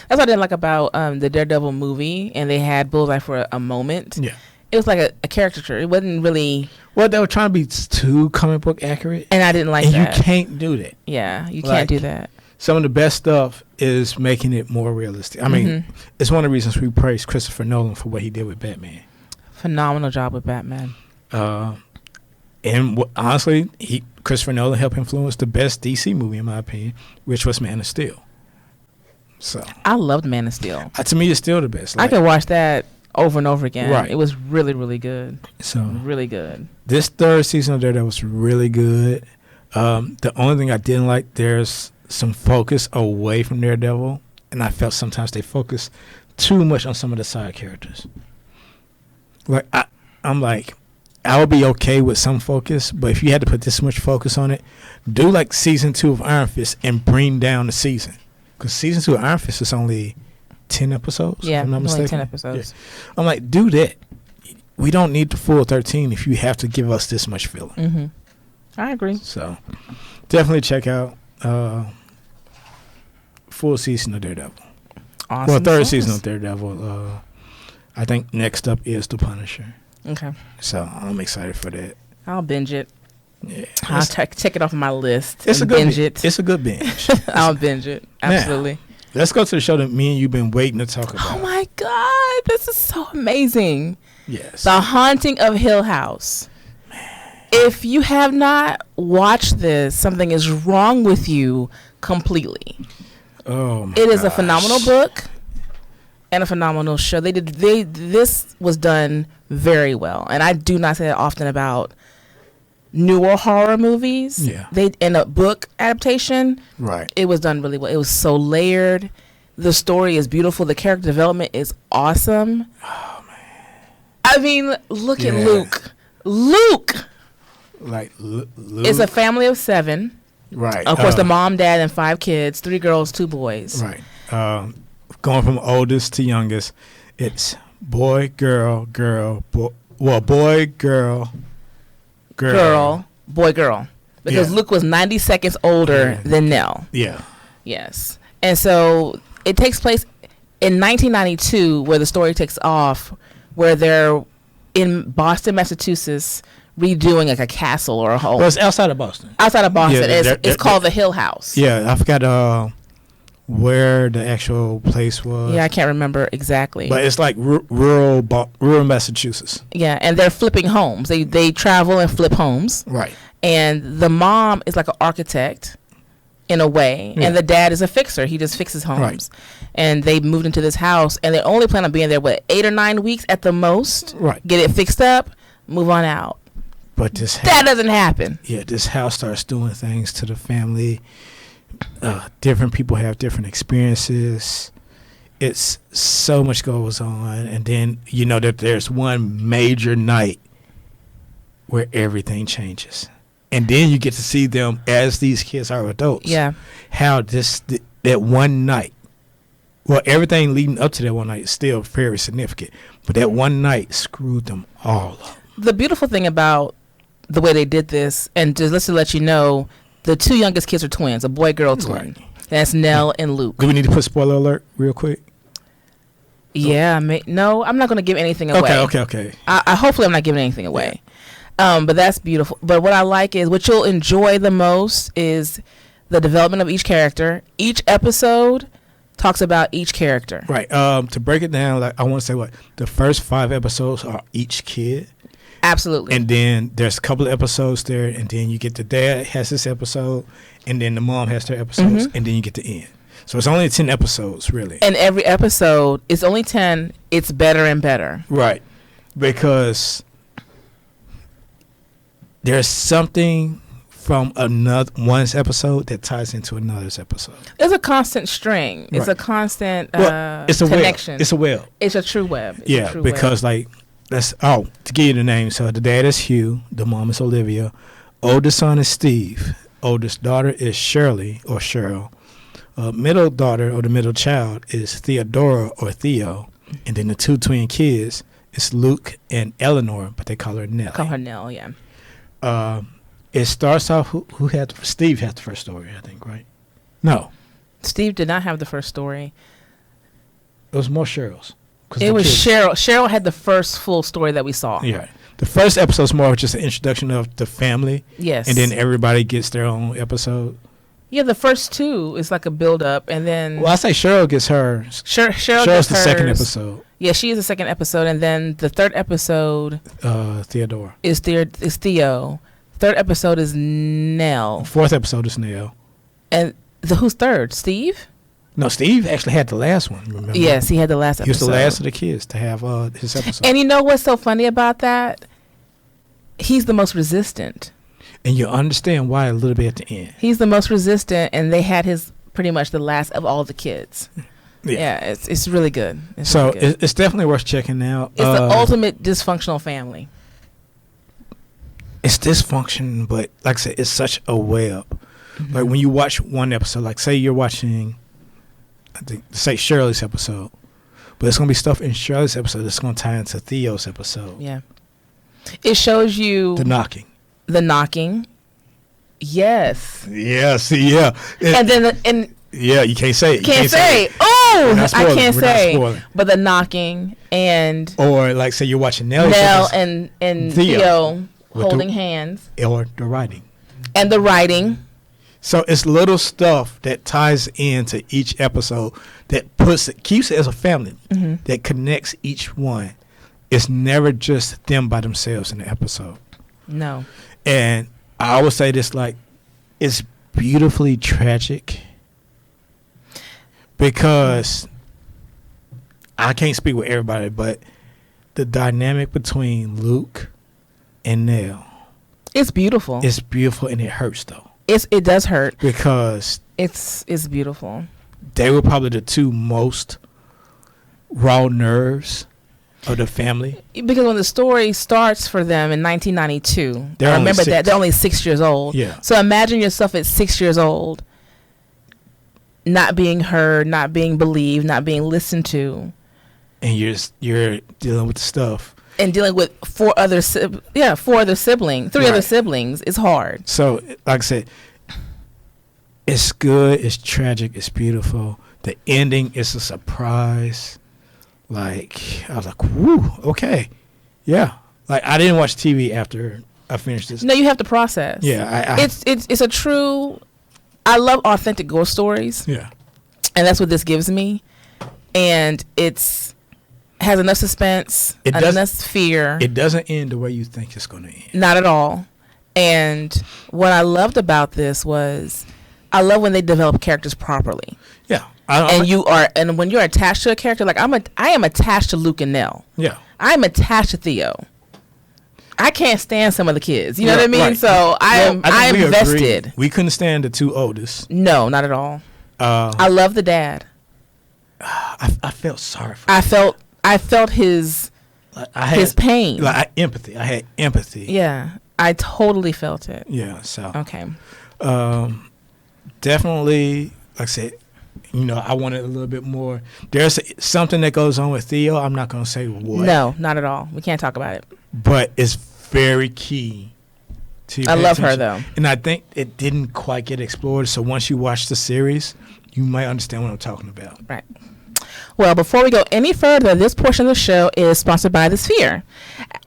[SPEAKER 3] That's what I didn't like about the Daredevil movie, and they had Bullseye for a moment.
[SPEAKER 2] Yeah.
[SPEAKER 3] It was like a caricature. It wasn't really...
[SPEAKER 2] Well, they were trying to be too comic book accurate.
[SPEAKER 3] And I didn't like that.
[SPEAKER 2] And you can't do that.
[SPEAKER 3] Yeah, you can't do that.
[SPEAKER 2] Some of the best stuff is making it more realistic. I mean, it's one of the reasons we praise Christopher Nolan for what he did with Batman.
[SPEAKER 3] Phenomenal job with Batman.
[SPEAKER 2] And honestly, Christopher Nolan helped influence the best DC movie, in my opinion, which was Man of Steel. So
[SPEAKER 3] I loved Man of Steel.
[SPEAKER 2] To me, it's still the best. Like,
[SPEAKER 3] I could watch that over and over again.
[SPEAKER 2] Right.
[SPEAKER 3] It was really, really good.
[SPEAKER 2] So
[SPEAKER 3] really good.
[SPEAKER 2] This third season of Daredevil was really good. The only thing I didn't like, there's some focus away from Daredevil, and I felt sometimes they focus too much on some of the side characters. Like I'm like, I would be okay with some focus, but if you had to put this much focus on it, do like season 2 of Iron Fist and bring down the season, because season 2 of Iron Fist is only 10 episodes.
[SPEAKER 3] Yeah,
[SPEAKER 2] if I'm not mistaken.
[SPEAKER 3] only 10 episodes.
[SPEAKER 2] Yeah. I'm like, do that. We don't need the full 13 if you have to give us this much filler.
[SPEAKER 3] Mm-hmm. I agree.
[SPEAKER 2] So definitely check out full season of Daredevil.
[SPEAKER 3] Awesome.
[SPEAKER 2] Well, third season of Daredevil. I think next up is The Punisher.
[SPEAKER 3] Okay.
[SPEAKER 2] So I'm excited for that.
[SPEAKER 3] I'll binge it.
[SPEAKER 2] Yeah,
[SPEAKER 3] I'll check it off my list.
[SPEAKER 2] It's
[SPEAKER 3] and
[SPEAKER 2] a good
[SPEAKER 3] binge it.
[SPEAKER 2] It's a good binge.
[SPEAKER 3] I'll binge it. Absolutely.
[SPEAKER 2] Now, let's go to the show that me and you've been waiting to talk about.
[SPEAKER 3] Oh my God, this is so amazing.
[SPEAKER 2] Yes.
[SPEAKER 3] The Haunting of Hill House. If you have not watched this, something is wrong with you completely.
[SPEAKER 2] Oh my
[SPEAKER 3] It is a
[SPEAKER 2] gosh.
[SPEAKER 3] phenomenal book and a phenomenal show. This was done very well. And I do not say that often about newer horror movies.
[SPEAKER 2] Yeah.
[SPEAKER 3] In a book adaptation,
[SPEAKER 2] Right.
[SPEAKER 3] it was done really well. It was so layered. The story is beautiful. The character development is awesome.
[SPEAKER 2] Oh man.
[SPEAKER 3] I mean, look at
[SPEAKER 2] Yeah.
[SPEAKER 3] Luke. Luke
[SPEAKER 2] Like Luke.
[SPEAKER 3] is a family of 7.
[SPEAKER 2] Right.
[SPEAKER 3] Of course, the mom, dad, and 5 kids, 3 girls, 2 boys.
[SPEAKER 2] Right. Going from oldest to youngest, it's boy, girl, girl, boy. Well, boy, girl,
[SPEAKER 3] Girl, boy, girl. Because
[SPEAKER 2] Yeah.
[SPEAKER 3] Luke was 90 seconds older than Nell.
[SPEAKER 2] Yeah.
[SPEAKER 3] Yes. And so it takes place in 1992, where the story takes off, where they're in Boston, Massachusetts, redoing like a castle or a home.
[SPEAKER 2] Well, it's outside of Boston.
[SPEAKER 3] Outside of Boston.
[SPEAKER 2] Yeah,
[SPEAKER 3] It's called the Hill House.
[SPEAKER 2] Yeah, I forgot where the actual place was.
[SPEAKER 3] Yeah, I can't remember exactly.
[SPEAKER 2] But it's like rural Massachusetts.
[SPEAKER 3] Yeah, and they're flipping homes. They travel and flip homes.
[SPEAKER 2] Right.
[SPEAKER 3] And the mom is like an architect in a way,
[SPEAKER 2] Yeah.
[SPEAKER 3] and the dad is a fixer. He just fixes homes.
[SPEAKER 2] Right.
[SPEAKER 3] And they moved into this house, and they only plan on being there, 8 or 9 weeks at the most?
[SPEAKER 2] Right.
[SPEAKER 3] Get it fixed up, move on out.
[SPEAKER 2] But this
[SPEAKER 3] That doesn't happen.
[SPEAKER 2] Yeah, this house starts doing things to the family. Different people have different experiences. It's so much goes on, and then you know that there's one major night where everything changes, and then you get to see them as these kids are adults.
[SPEAKER 3] Yeah.
[SPEAKER 2] How that one night, well, everything leading up to that one night is still very significant, but that one night screwed them all up.
[SPEAKER 3] The beautiful thing about the way they did this, and just to let you know, the 2 youngest kids are twins, a boy-girl twin.
[SPEAKER 2] Right.
[SPEAKER 3] That's Nell and Luke.
[SPEAKER 2] Do we need to put spoiler alert real quick?
[SPEAKER 3] Yeah, no, I'm not going to give anything away.
[SPEAKER 2] Okay.
[SPEAKER 3] I hopefully I'm not giving anything away. But that's beautiful. But what I like is, what you'll enjoy the most is the development of each character. Each episode talks about each character.
[SPEAKER 2] Right. To break it down, like I want to say the first 5 episodes are each kid.
[SPEAKER 3] Absolutely.
[SPEAKER 2] And then there's a couple of episodes there, and then you get the dad has this episode, and then the mom has their episodes, and then you get the end. So it's only 10 episodes, really.
[SPEAKER 3] And every episode is only 10. It's better and better.
[SPEAKER 2] Right. Because there's something from one's episode that ties into another's episode.
[SPEAKER 3] It's a constant string. It's
[SPEAKER 2] Right.
[SPEAKER 3] a constant
[SPEAKER 2] It's a
[SPEAKER 3] connection.
[SPEAKER 2] web. It's a web.
[SPEAKER 3] It's a true web. It's a
[SPEAKER 2] Yeah,
[SPEAKER 3] true
[SPEAKER 2] because
[SPEAKER 3] web.
[SPEAKER 2] to give you the name, so the dad is Hugh, the mom is Olivia, oldest son is Steve, oldest daughter is Shirley or Cheryl, middle daughter or the middle child is Theodora or Theo, and then the two twin kids is Luke and Eleanor, but they call her Nell.
[SPEAKER 3] Call her Nell, yeah.
[SPEAKER 2] It starts off Steve had the first story, I think, right? No,
[SPEAKER 3] Steve did not have the first story.
[SPEAKER 2] it was more Cheryl's.
[SPEAKER 3] It was Cheryl. Cheryl had the first full story that we saw.
[SPEAKER 2] Yeah, the first episode is more of just an introduction of the family.
[SPEAKER 3] Yes.
[SPEAKER 2] And then everybody gets their own episode.
[SPEAKER 3] Yeah, the first two is like a build up, and then
[SPEAKER 2] Well, I say Cheryl gets hers.
[SPEAKER 3] Cheryl
[SPEAKER 2] Cheryl's
[SPEAKER 3] gets
[SPEAKER 2] the second
[SPEAKER 3] hers.
[SPEAKER 2] episode.
[SPEAKER 3] Yeah, she is the second episode, and then the third episode
[SPEAKER 2] Theodora.
[SPEAKER 3] is Theo. Third episode is Nell,
[SPEAKER 2] Fourth episode is Nell.
[SPEAKER 3] and who's third? Steve.
[SPEAKER 2] No, Steve actually had the last one. Remember?
[SPEAKER 3] Yes, he had the last episode.
[SPEAKER 2] He was the last of the kids to have his episode.
[SPEAKER 3] And you know what's so funny about that? He's the most resistant.
[SPEAKER 2] And you understand why a little bit at the end.
[SPEAKER 3] He's the most resistant, and they had his pretty much the last of all the kids. Yeah, it's really good. It's
[SPEAKER 2] So
[SPEAKER 3] really good.
[SPEAKER 2] it's definitely worth checking out.
[SPEAKER 3] It's the ultimate dysfunctional family.
[SPEAKER 2] It's dysfunction, but like I said, it's such a web. Like when you watch one episode, like say you're watching, I think, say Shirley's episode, but it's gonna be stuff in Shirley's episode that's gonna tie into Theo's episode.
[SPEAKER 3] Yeah. It shows you
[SPEAKER 2] The knocking.
[SPEAKER 3] the knocking. Yes.
[SPEAKER 2] Yeah. See. Yeah.
[SPEAKER 3] And then
[SPEAKER 2] yeah, you can't say it. You
[SPEAKER 3] can't say. Oh,
[SPEAKER 2] We're not
[SPEAKER 3] I
[SPEAKER 2] spoiling.
[SPEAKER 3] can't
[SPEAKER 2] We're not
[SPEAKER 3] say.
[SPEAKER 2] spoiling.
[SPEAKER 3] But the knocking and
[SPEAKER 2] Or like say you're watching Nell's
[SPEAKER 3] Nell
[SPEAKER 2] episode,
[SPEAKER 3] and
[SPEAKER 2] Theo
[SPEAKER 3] Theo
[SPEAKER 2] with
[SPEAKER 3] holding
[SPEAKER 2] the-
[SPEAKER 3] hands
[SPEAKER 2] or the writing.
[SPEAKER 3] and the writing.
[SPEAKER 2] So it's little stuff that ties into each episode that keeps it as a family, that connects each one. It's never just them by themselves in the episode.
[SPEAKER 3] No.
[SPEAKER 2] And I always say this, like, it's beautifully tragic because I can't speak with everybody, but the dynamic between Luke and Nell
[SPEAKER 3] It's beautiful.
[SPEAKER 2] is beautiful, and it hurts though.
[SPEAKER 3] It does hurt.
[SPEAKER 2] Because
[SPEAKER 3] It's beautiful.
[SPEAKER 2] they were probably the two most raw nerves of the family.
[SPEAKER 3] Because when the story starts for them in 1992,
[SPEAKER 2] They're
[SPEAKER 3] I
[SPEAKER 2] only
[SPEAKER 3] remember
[SPEAKER 2] 6.
[SPEAKER 3] that they're only 6 years old.
[SPEAKER 2] Yeah.
[SPEAKER 3] So imagine yourself at 6 years old, not being heard, not being believed, not being listened to,
[SPEAKER 2] And you're dealing with the stuff.
[SPEAKER 3] and dealing with three other siblings. It's hard.
[SPEAKER 2] So, like I said, it's good, it's tragic, it's beautiful. The ending is a surprise. Like, I was like, whoo, okay. Yeah. Like, I didn't watch TV after I finished this.
[SPEAKER 3] No, you have to process.
[SPEAKER 2] Yeah.
[SPEAKER 3] It's a true. I love authentic ghost stories,
[SPEAKER 2] Yeah.
[SPEAKER 3] and that's what this gives me. And has enough suspense,
[SPEAKER 2] It does-
[SPEAKER 3] enough fear.
[SPEAKER 2] It doesn't end the way you think it's going to end.
[SPEAKER 3] Not at all. And what I loved about this was, I love when they develop characters properly.
[SPEAKER 2] Yeah.
[SPEAKER 3] And when you're attached to a character, like I am attached to Luke and Nell.
[SPEAKER 2] Yeah.
[SPEAKER 3] I'm attached to Theo. I can't stand some of the kids. You know what I mean?
[SPEAKER 2] Right.
[SPEAKER 3] So I am
[SPEAKER 2] we
[SPEAKER 3] invested.
[SPEAKER 2] agreed. We couldn't stand the two oldest.
[SPEAKER 3] No, not at all. I love the dad.
[SPEAKER 2] I felt sorry for him.
[SPEAKER 3] I felt his his pain.
[SPEAKER 2] Empathy. I had empathy.
[SPEAKER 3] Yeah, I totally felt it.
[SPEAKER 2] Yeah. So
[SPEAKER 3] Okay.
[SPEAKER 2] definitely, like I said, I wanted a little bit more. There's something that goes on with Theo. I'm not going to say what.
[SPEAKER 3] No, not at all. We can't talk about it.
[SPEAKER 2] But it's very key.
[SPEAKER 3] I love her though.
[SPEAKER 2] And I think it didn't quite get explored. So once you watch the series, you might understand what I'm talking about.
[SPEAKER 3] Right. Well, before we go any further, this portion of the show is sponsored by The Sphere.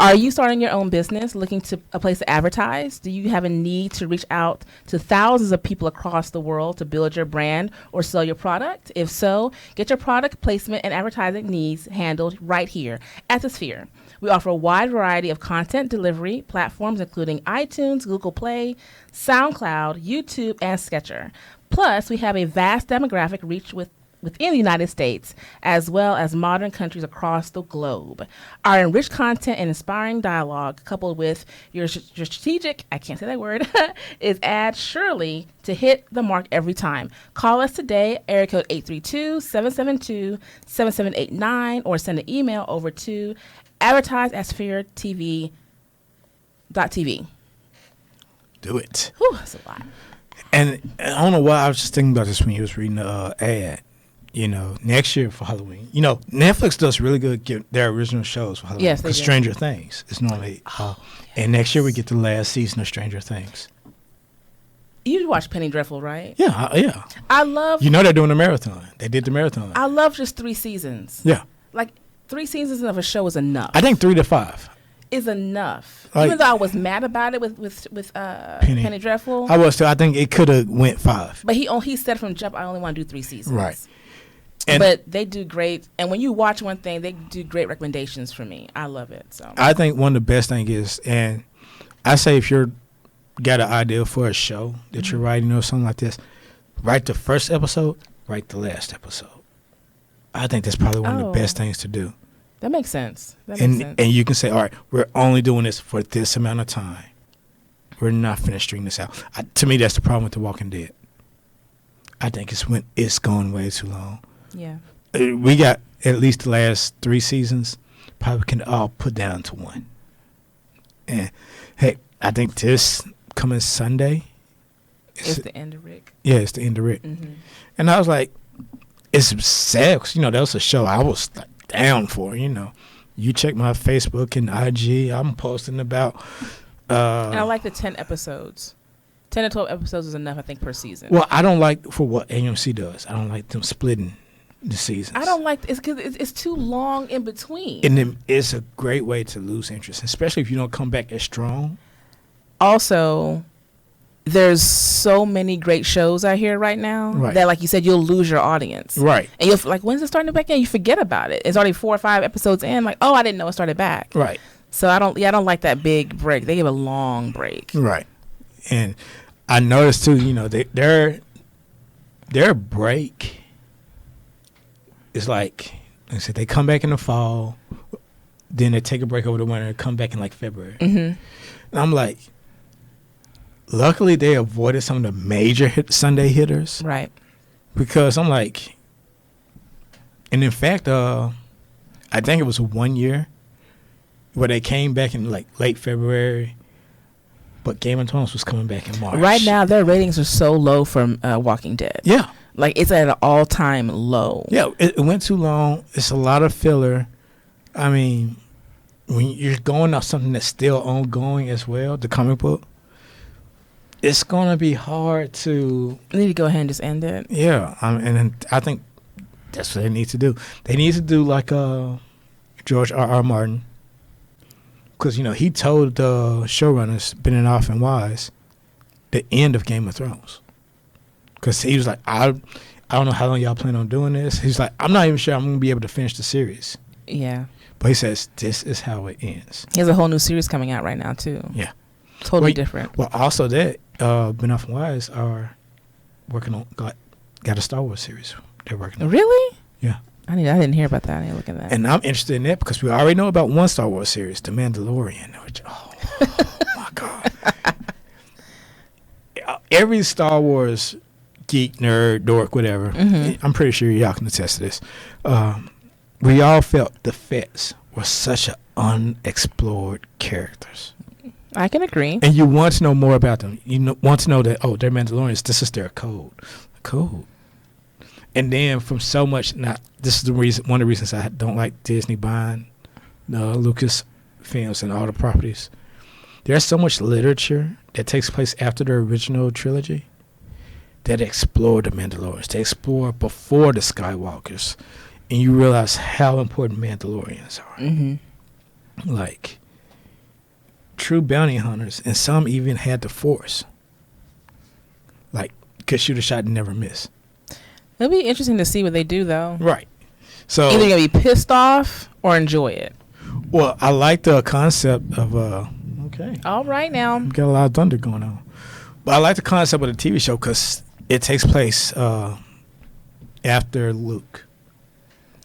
[SPEAKER 3] Are you starting your own business, looking to a place to advertise? Do you have a need to reach out to thousands of people across the world to build your brand or sell your product? If so, get your product placement and advertising needs handled right here at The Sphere. We offer a wide variety of content delivery platforms, including iTunes, Google Play, SoundCloud, YouTube, and Sketcher. Plus, we have a vast demographic reach within the United States, as well as modern countries across the globe. Our enriched content and inspiring dialogue, coupled with your strategic, I can't say that word, is add surely to hit the mark every time. Call us today, area code 832-772-7789, or send an email over to advertise@spheretv.tv.
[SPEAKER 2] Do it.
[SPEAKER 3] Whew, that's a lot.
[SPEAKER 2] And I don't know why I was just thinking about this when you was reading the ad. You know, next year for Halloween. You know, Netflix does really good get their original shows for Halloween.
[SPEAKER 3] Yes, they do.
[SPEAKER 2] Stranger Things is normally, and next year we get the last season of Stranger Things.
[SPEAKER 3] You watch Penny Dreadful, right?
[SPEAKER 2] Yeah, yeah.
[SPEAKER 3] I love.
[SPEAKER 2] You know they're doing the marathon. They did the marathon.
[SPEAKER 3] I love just 3 seasons.
[SPEAKER 2] Yeah.
[SPEAKER 3] Like 3 seasons of a show is enough.
[SPEAKER 2] I think 3 to 5.
[SPEAKER 3] Is enough.
[SPEAKER 2] Like,
[SPEAKER 3] even though I was mad about it with Penny Dreadful.
[SPEAKER 2] I was too. I think it could have went 5.
[SPEAKER 3] But he said from jump, I only want to do 3 seasons.
[SPEAKER 2] Right.
[SPEAKER 3] But they do great. And when you watch one thing, they do great recommendations for me. I love it. So
[SPEAKER 2] I think one of the best things is, and I say if you're got an idea for a show that you're writing or something like this, write the first episode, write the last episode. I think that's probably one of the best things to do.
[SPEAKER 3] That makes sense. And
[SPEAKER 2] you can say, all right, we're only doing this for this amount of time. We're not finishing this out. To me, that's the problem with The Walking Dead. I think it's going way too long.
[SPEAKER 3] Yeah.
[SPEAKER 2] We got at least the last 3 seasons. Probably can all put down to 1. And hey, I think this coming Sunday.
[SPEAKER 3] It's the end of Rick.
[SPEAKER 2] Yeah, it's the end of Rick.
[SPEAKER 3] Mm-hmm.
[SPEAKER 2] And I was like, it's sad 'cause, you know, that was a show I was like, down for, you know. You check my Facebook and IG, I'm posting about.
[SPEAKER 3] And I like the 10 episodes. 10 to 12 episodes is enough, I think, per season.
[SPEAKER 2] Well, I don't like for what AMC does. I don't like them splitting the seasons.
[SPEAKER 3] I don't like it's because it's too long in between.
[SPEAKER 2] And then it's a great way to lose interest, especially if you don't come back as strong.
[SPEAKER 3] Also, there's so many great shows out here right now that, like you said, you'll lose your audience.
[SPEAKER 2] Right.
[SPEAKER 3] And you'll like, when's it starting back in? You forget about it. It's already 4 or 5 episodes in. Like, oh, I didn't know it started back.
[SPEAKER 2] Right.
[SPEAKER 3] So I don't like that big break. They give a long break.
[SPEAKER 2] Right. And I noticed too, you know, their break is like I said, they come back in the fall, then they take a break over the winter and come back in like February.
[SPEAKER 3] Mm-hmm.
[SPEAKER 2] And I'm like, luckily they avoided some of the major Sunday hitters.
[SPEAKER 3] Right.
[SPEAKER 2] Because I'm like, and in fact, I think it was 1 year where they came back in like late February, but Game of Thrones was coming back in March.
[SPEAKER 3] Right now, their ratings are so low from Walking Dead.
[SPEAKER 2] Yeah.
[SPEAKER 3] Like, it's at an all-time low.
[SPEAKER 2] Yeah, it went too long. It's a lot of filler. I mean, when you're going off something that's still ongoing as well, the comic book, it's going to be hard to...
[SPEAKER 3] They need to go ahead and just end it.
[SPEAKER 2] Yeah, and I think that's what they need to do. They need to do like George R.R. Martin. Because, you know, he told the showrunners, Benioff and Wise, the end of Game of Thrones. Because he was like, I don't know how long y'all plan on doing this. He's like, I'm not even sure I'm going to be able to finish the series.
[SPEAKER 3] Yeah.
[SPEAKER 2] But he says, this is how it ends.
[SPEAKER 3] He has a whole new series coming out right now, too.
[SPEAKER 2] Yeah.
[SPEAKER 3] Totally different.
[SPEAKER 2] Well, also that, Benioff and Wise are working on, got a Star Wars series they're working on.
[SPEAKER 3] Really?
[SPEAKER 2] Yeah.
[SPEAKER 3] I didn't hear about that. I didn't look at that.
[SPEAKER 2] And I'm interested in that because we already know about one Star Wars series, The Mandalorian. Which, oh my God. Every Star Wars geek, nerd, dork, whatever, I'm pretty sure y'all can attest to this. We all felt the Fets were such unexplored characters.
[SPEAKER 3] I can agree.
[SPEAKER 2] And you want to know more about them. You want to know that, oh, they're Mandalorians. This is their code. Code. And then from so much, this is the reason. One of the reasons I don't like Disney buying Lucas films and all the properties. There's so much literature that takes place after the original trilogy that explore the Mandalorians. They explore before the Skywalkers, and you realize how important Mandalorians are.
[SPEAKER 3] Mm-hmm.
[SPEAKER 2] Like true bounty hunters, and some even had the Force. Like could shoot a shot and never miss.
[SPEAKER 3] It'll be interesting to see what they do, though.
[SPEAKER 2] Right. So
[SPEAKER 3] either you're gonna be pissed off or enjoy it.
[SPEAKER 2] Well, I like the concept of okay.
[SPEAKER 3] All right now.
[SPEAKER 2] We got a lot of thunder going on. But I like the concept of the TV show because it takes place after Luke.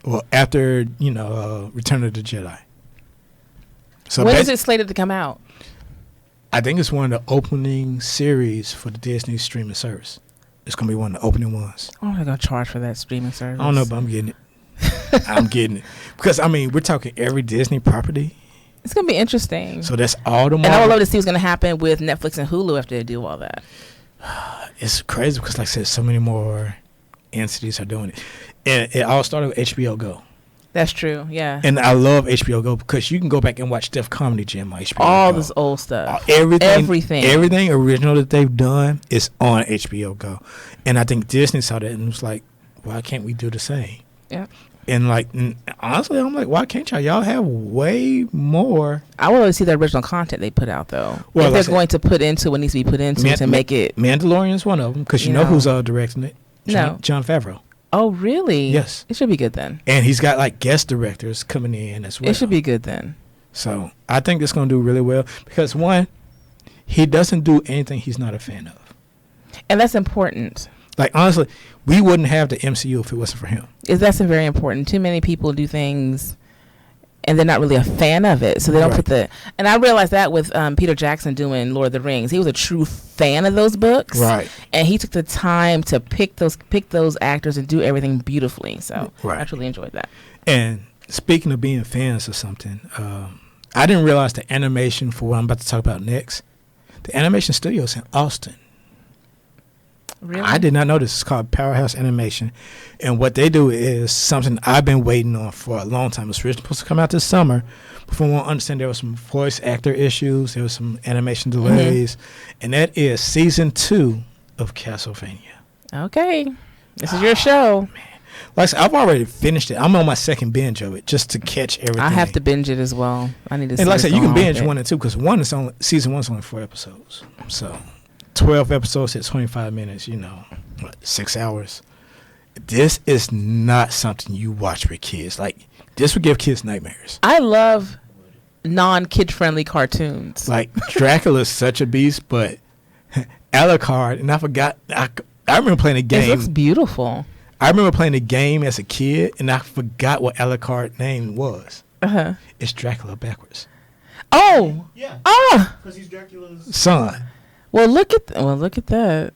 [SPEAKER 2] Well, after, Return of the Jedi. So
[SPEAKER 3] when is it slated to come out?
[SPEAKER 2] I think it's one of the opening series for the Disney streaming service. It's going to be one of the opening ones.
[SPEAKER 3] Oh, they're going to charge for that streaming service.
[SPEAKER 2] I don't know, but I'm getting it. I'm getting it. Because, we're talking every Disney property.
[SPEAKER 3] It's going to be interesting.
[SPEAKER 2] So that's all the
[SPEAKER 3] And I would love to see what's going to happen with Netflix and Hulu after they do all that.
[SPEAKER 2] It's crazy because, like I said, so many more entities are doing it. And it all started with HBO Go.
[SPEAKER 3] That's true. Yeah.
[SPEAKER 2] And I love HBO Go because you can go back and watch Def Comedy Jam on HBO
[SPEAKER 3] All
[SPEAKER 2] Go.
[SPEAKER 3] this old stuff.
[SPEAKER 2] Everything original that they've done is on HBO Go. And I think Disney saw that and was like, why can't we do the same?
[SPEAKER 3] Yeah.
[SPEAKER 2] And like, honestly, I'm like, why can't y'all? Y'all have way more.
[SPEAKER 3] I want to see the original content they put out, though.
[SPEAKER 2] Well,
[SPEAKER 3] if they're going to put into what needs to be put into to make it.
[SPEAKER 2] Mandalorian's one of them because you know who's directing it? John Favreau.
[SPEAKER 3] Oh, really?
[SPEAKER 2] Yes.
[SPEAKER 3] It should be good then.
[SPEAKER 2] And he's got like guest directors coming in as well.
[SPEAKER 3] It should be good then.
[SPEAKER 2] So I think it's going to do really well because one, he doesn't do anything he's not a fan of.
[SPEAKER 3] And that's important.
[SPEAKER 2] Like, honestly, we wouldn't have the MCU if it wasn't for him.
[SPEAKER 3] That's very important. Too many people do things and they're not really a fan of it. So they don't put and I realized that with Peter Jackson doing Lord of the Rings. He was a true fan of those books.
[SPEAKER 2] Right.
[SPEAKER 3] And he took the time to pick those actors and do everything beautifully. So I truly enjoyed that.
[SPEAKER 2] And speaking of being fans of something, I didn't realize the animation for what I'm about to talk about next, the animation studio's in Austin.
[SPEAKER 3] Really?
[SPEAKER 2] I did not know this. It's called Powerhouse Animation. And what they do is something I've been waiting on for a long time. It's originally supposed to come out this summer. But from what I understand, there was some voice actor issues. There was some animation delays. And that is season 2 of Castlevania.
[SPEAKER 3] Okay. This is your show.
[SPEAKER 2] Man. Like I said, I've already finished it. I'm on my second binge of it just to catch everything.
[SPEAKER 3] I have to binge it as well. I need to see.
[SPEAKER 2] And like I said, you can binge 1 and 2 because season 1's only 4 episodes. So 12 episodes at 25 minutes, 6 hours. This is not something you watch with kids. Like, this would give kids nightmares.
[SPEAKER 3] I love non-kid friendly cartoons.
[SPEAKER 2] Like, Dracula's such a beast, but Alucard, and I forgot, I remember playing a game.
[SPEAKER 3] It looks beautiful.
[SPEAKER 2] I remember playing a game as a kid, and I forgot what Alucard's name was.
[SPEAKER 3] Uh-huh.
[SPEAKER 2] It's Dracula backwards.
[SPEAKER 3] Oh!
[SPEAKER 4] Yeah.
[SPEAKER 3] Ah!
[SPEAKER 4] Because he's Dracula's
[SPEAKER 2] son.
[SPEAKER 3] Well, look at that.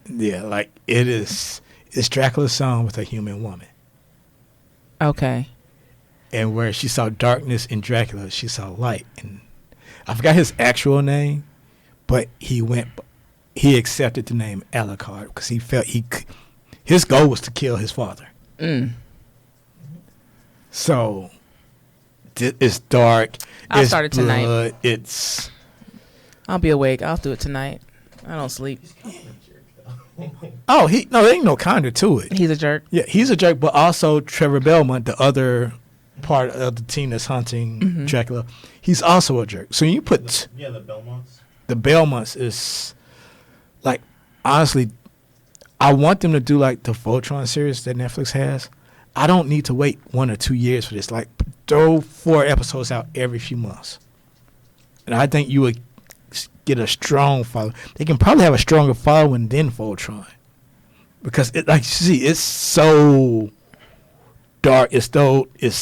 [SPEAKER 2] Yeah, like, it's Dracula's son with a human woman.
[SPEAKER 3] Okay.
[SPEAKER 2] And where she saw darkness in Dracula, she saw light. And I forgot his actual name, but he accepted the name Alucard because he felt his goal was to kill his father. So it's dark.
[SPEAKER 3] I'll start it tonight.
[SPEAKER 2] Blood,
[SPEAKER 3] I'll be awake. I'll do it tonight. I don't sleep.
[SPEAKER 2] Oh, there ain't no kinder to it.
[SPEAKER 3] He's a jerk.
[SPEAKER 2] Yeah, he's a jerk, but also Trevor Belmont, the other part of the team that's hunting Dracula, he's also a jerk. So you put
[SPEAKER 4] the Belmonts.
[SPEAKER 2] The Belmonts is like, honestly, I want them to do like the Voltron series that Netflix has. I don't need to wait 1 or 2 years for this. Like, throw 4 episodes out every few months, and I think you would get a strong follow. They can probably have a stronger following than Voltron because it's so dark. It's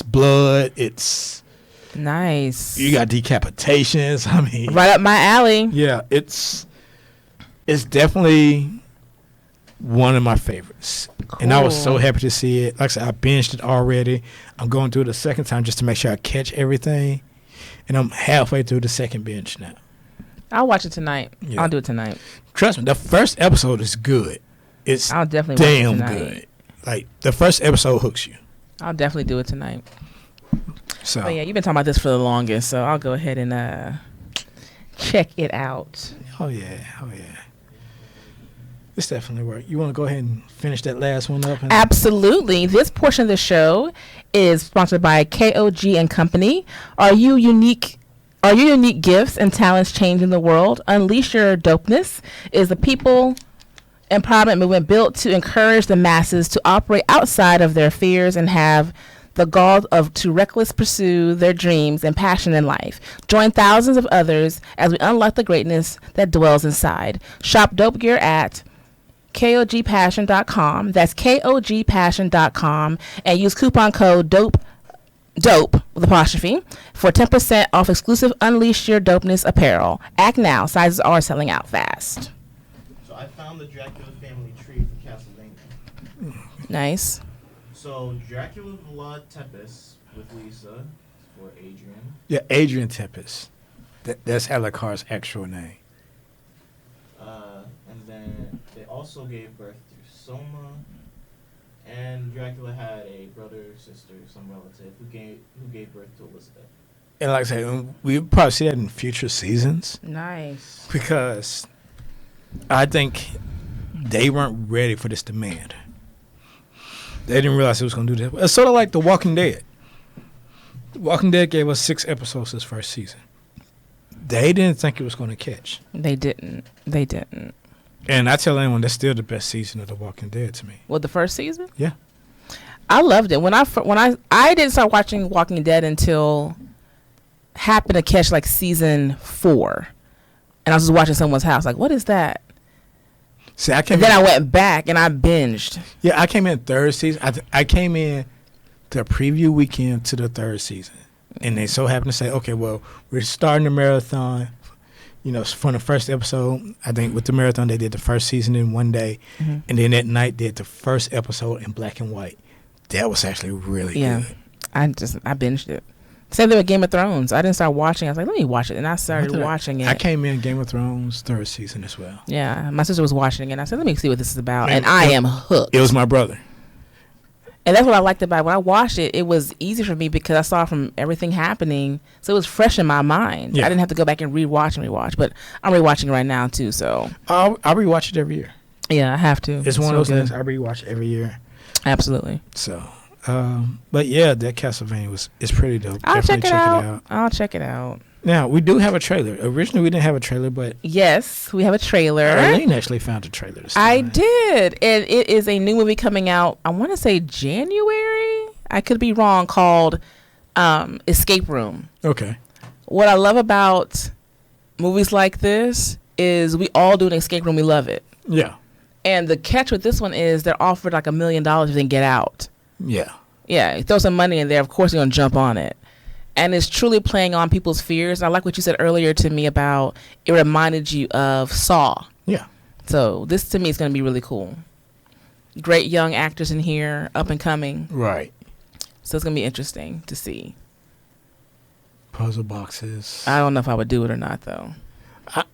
[SPEAKER 2] blood. It's
[SPEAKER 3] nice.
[SPEAKER 2] You got decapitations. I mean,
[SPEAKER 3] right up my alley.
[SPEAKER 2] Yeah, it's definitely one of my favorites. Cool. And I was so happy to see it. Like I said, I binged it already. I'm going through it a second time just to make sure I catch everything. And I'm halfway through the second binge now.
[SPEAKER 3] I'll watch it tonight.
[SPEAKER 2] Yeah.
[SPEAKER 3] I'll do it tonight.
[SPEAKER 2] Trust me, the first episode is good.
[SPEAKER 3] I'll definitely
[SPEAKER 2] damn
[SPEAKER 3] watch it tonight.
[SPEAKER 2] Good. Like, the first episode hooks you.
[SPEAKER 3] I'll definitely do it tonight.
[SPEAKER 2] So,
[SPEAKER 3] but yeah, you've been talking about this for the longest, so I'll go ahead and check it out.
[SPEAKER 2] Oh yeah. It's definitely work. You want to go ahead and finish that last one up?
[SPEAKER 3] Absolutely. This portion of the show is sponsored by KOG and Company. Are your unique gifts and talents changing the world? Unleash Your Dopeness is a people empowerment movement built to encourage the masses to operate outside of their fears and have the gall to recklessly pursue their dreams and passion in life. Join thousands of others as we unlock the greatness that dwells inside. Shop dope gear at KOGpassion.com. That's KOGpassion.com, and use coupon code dope with apostrophe for 10% off exclusive Unleash Your Dopeness apparel. Act now. Sizes are selling out fast.
[SPEAKER 4] So I found the Dracula family tree for Castlevania.
[SPEAKER 3] Nice.
[SPEAKER 4] So Dracula Vlad Tepes with Lisa for Adrian.
[SPEAKER 2] Yeah, Adrian Tepes. That's Alucard's actual name.
[SPEAKER 4] And then also gave birth to Soma, and Dracula had a brother, sister, some relative who gave birth to Elizabeth.
[SPEAKER 2] And like I said, we probably see that in future seasons
[SPEAKER 3] Nice.
[SPEAKER 2] because I think they weren't ready for this demand. They didn't realize it was going to do this. It's sort of like The Walking Dead. The Walking Dead gave us 6 episodes this first season. They didn't think it was going to catch.
[SPEAKER 3] They didn't.
[SPEAKER 2] And I tell anyone that's still the best season of The Walking Dead to me.
[SPEAKER 3] Well, the first season?
[SPEAKER 2] Yeah.
[SPEAKER 3] I loved it. When I didn't start watching Walking Dead until happened to catch like season 4. And I was just watching someone's house. Like, what is that?
[SPEAKER 2] See, I
[SPEAKER 3] went back and I binged.
[SPEAKER 2] Yeah, I came in third season. I came in the preview weekend to the third season. And they so happened to say, okay, well, we're starting the marathon. You know, from the first episode, I think with the marathon, they did the first season in one day.
[SPEAKER 3] Mm-hmm.
[SPEAKER 2] And then that night, did the first episode in black and white. That was actually really good.
[SPEAKER 3] I binged it. Same thing with Game of Thrones. I didn't start watching. I was like, let me watch it. And I started watching it.
[SPEAKER 2] I came in Game of Thrones third season as well.
[SPEAKER 3] Yeah. My sister was watching it. And I said, let me see what this is about. And I am hooked.
[SPEAKER 2] It was my brother.
[SPEAKER 3] And that's what I liked about it. When I watched it, it was easy for me because I saw from everything happening. So it was fresh in my mind.
[SPEAKER 2] Yeah.
[SPEAKER 3] I didn't have to go back and rewatch. But I'm rewatching it right now, too. So
[SPEAKER 2] I'll rewatch it every year.
[SPEAKER 3] Yeah, I have to.
[SPEAKER 2] It's one of those things I rewatch every year.
[SPEAKER 3] Absolutely.
[SPEAKER 2] So, but yeah, that Castlevania is pretty dope.
[SPEAKER 3] I'll
[SPEAKER 2] Definitely
[SPEAKER 3] check it out. I'll check it out.
[SPEAKER 2] Now, we do have a trailer. Originally, we didn't have a trailer, but
[SPEAKER 3] yes, we have a trailer.
[SPEAKER 2] Arlene actually found a trailer this time.
[SPEAKER 3] I did. And it is a new movie coming out, I want to say January. I could be wrong, called Escape Room.
[SPEAKER 2] Okay.
[SPEAKER 3] What I love about movies like this is we all do an escape room. We love it.
[SPEAKER 2] Yeah.
[SPEAKER 3] And the catch with this one is they're offered like $1 million if they can get out.
[SPEAKER 2] Yeah.
[SPEAKER 3] Yeah, you throw some money in there, of course you're going to jump on it. And it's truly playing on people's fears. I like what you said earlier to me about it reminded you of Saw.
[SPEAKER 2] Yeah.
[SPEAKER 3] So this to me is going to be really cool. Great young actors in here, up and coming.
[SPEAKER 2] Right.
[SPEAKER 3] So it's going to be interesting to see.
[SPEAKER 2] Puzzle boxes.
[SPEAKER 3] I don't know if I would do it or not, though.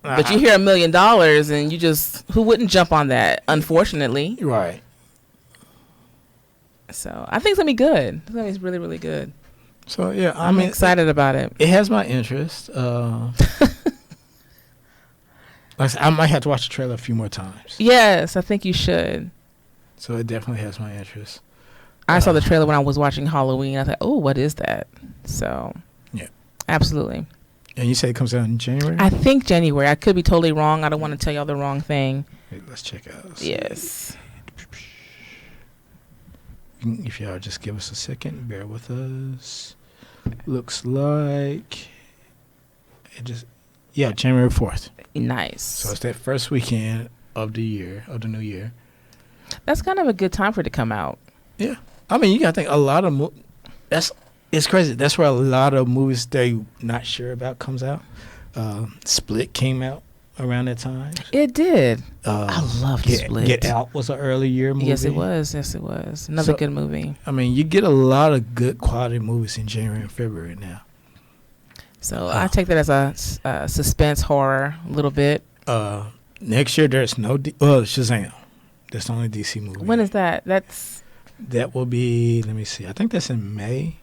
[SPEAKER 3] But you hear $1 million and you just, who wouldn't jump on that, unfortunately?
[SPEAKER 2] Right.
[SPEAKER 3] So I think it's going to be good. It's going to be really, really good.
[SPEAKER 2] So, yeah.
[SPEAKER 3] I'm excited about it.
[SPEAKER 2] It has my interest. Like I said, I might have to watch the trailer a few more times.
[SPEAKER 3] Yes, I think you should.
[SPEAKER 2] So it definitely has my interest.
[SPEAKER 3] I saw the trailer when I was watching Halloween. I thought, oh, what is that? So,
[SPEAKER 2] yeah.
[SPEAKER 3] Absolutely.
[SPEAKER 2] And you say it comes out in January?
[SPEAKER 3] I think January. I could be totally wrong. I don't want to tell y'all the wrong thing.
[SPEAKER 2] Hey, let's check out.
[SPEAKER 3] Yes.
[SPEAKER 2] If y'all just give us a second, bear with us. Looks like it just, yeah, January 4th.
[SPEAKER 3] Nice.
[SPEAKER 2] So it's that first weekend of the year, of the new year.
[SPEAKER 3] That's kind of a good time for it to come out.
[SPEAKER 2] Yeah. I mean, you got to think a lot of it's crazy. That's where a lot of movies they not sure about comes out. Split came out around that time.
[SPEAKER 3] It did. I loved Split.
[SPEAKER 2] Get Out was an early year movie.
[SPEAKER 3] Yes, it was. Another good movie.
[SPEAKER 2] I mean, you get a lot of good quality movies in January and February now.
[SPEAKER 3] So I take that as a suspense horror a little bit.
[SPEAKER 2] Next year, there's no Shazam. That's the only DC movie.
[SPEAKER 3] When is that?
[SPEAKER 2] That will be, let me see. I think that's in May.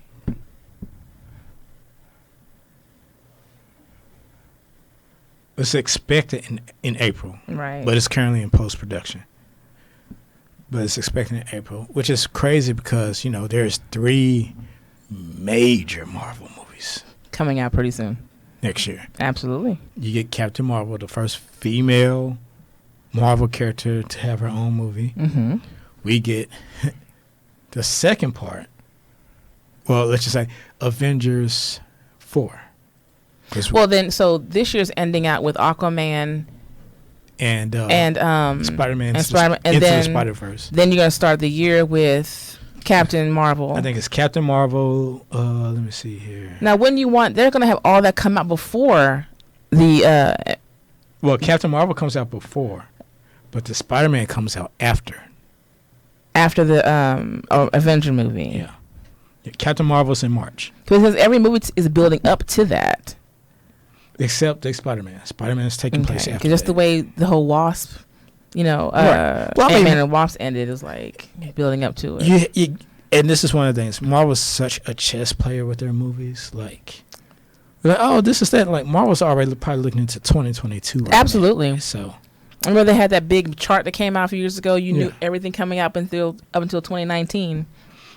[SPEAKER 2] It's expected in April.
[SPEAKER 3] Right.
[SPEAKER 2] But it's currently in post-production. But it's expected in April, which is crazy because, you know, there's 3 major Marvel movies
[SPEAKER 3] coming out pretty soon.
[SPEAKER 2] Next year.
[SPEAKER 3] Absolutely.
[SPEAKER 2] You get Captain Marvel, the first female Marvel character to have her own movie.
[SPEAKER 3] Mm-hmm.
[SPEAKER 2] We get the second part. Well, let's just say Avengers 4.
[SPEAKER 3] Well, then, so this year's ending out with Aquaman
[SPEAKER 2] and Spider-Man
[SPEAKER 3] and Spider-Man, and
[SPEAKER 2] Into
[SPEAKER 3] then
[SPEAKER 2] the Spider-Verse.
[SPEAKER 3] Then you're gonna start the year with Captain Marvel.
[SPEAKER 2] I think it's Captain Marvel. Let me see here.
[SPEAKER 3] Now, when you want, they're gonna have all that come out before the.
[SPEAKER 2] Well, Captain Marvel comes out before, but the Spider-Man comes out after.
[SPEAKER 3] After the Avenger movie.
[SPEAKER 2] Yeah. Captain Marvel's in March.
[SPEAKER 3] Because every movie is building up to that.
[SPEAKER 2] Except the Spider-Man. Spider-Man is taking place after
[SPEAKER 3] just
[SPEAKER 2] that.
[SPEAKER 3] the way the whole Wasp you know,
[SPEAKER 2] Right. Well, I
[SPEAKER 3] Ant-Man
[SPEAKER 2] mean-
[SPEAKER 3] and Wasp ended, it was like building up to it.
[SPEAKER 2] And this is one of the things. Marvel's such a chess player with their movies. Like, we're like, oh, this is that. Like, Marvel's already probably looking into 2022. Right
[SPEAKER 3] Absolutely.
[SPEAKER 2] now. So,
[SPEAKER 3] I remember they had that big chart that came out a few years ago. You knew
[SPEAKER 2] Yeah.
[SPEAKER 3] everything coming up until 2019.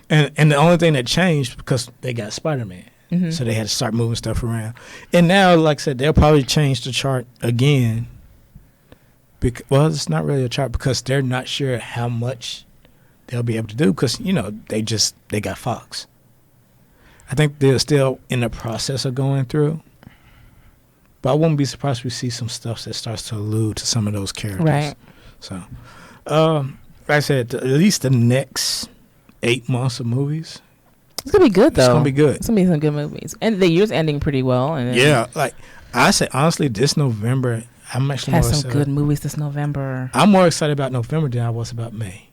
[SPEAKER 2] and the only thing that changed because they got Spider-Man.
[SPEAKER 3] Mhm.
[SPEAKER 2] So they had to start moving stuff around. And now, like I said, they'll probably change the chart again. Well, it's not really a chart because they're not sure how much they'll be able to do because, you know, they got Fox. I think they're still in the process of going through. But I wouldn't be surprised if we see some stuff that starts to allude to some of those characters.
[SPEAKER 3] Right.
[SPEAKER 2] So, like I said, at least the next 8 months of movies,
[SPEAKER 3] It's gonna be good though.
[SPEAKER 2] it's going to be good.
[SPEAKER 3] It's gonna be some good movies, and the year's ending pretty well. And
[SPEAKER 2] Yeah, like I say, honestly, this November, I'm actually
[SPEAKER 3] has
[SPEAKER 2] more
[SPEAKER 3] some
[SPEAKER 2] excited.
[SPEAKER 3] good movies this November.
[SPEAKER 2] I'm more excited about November than I was about May.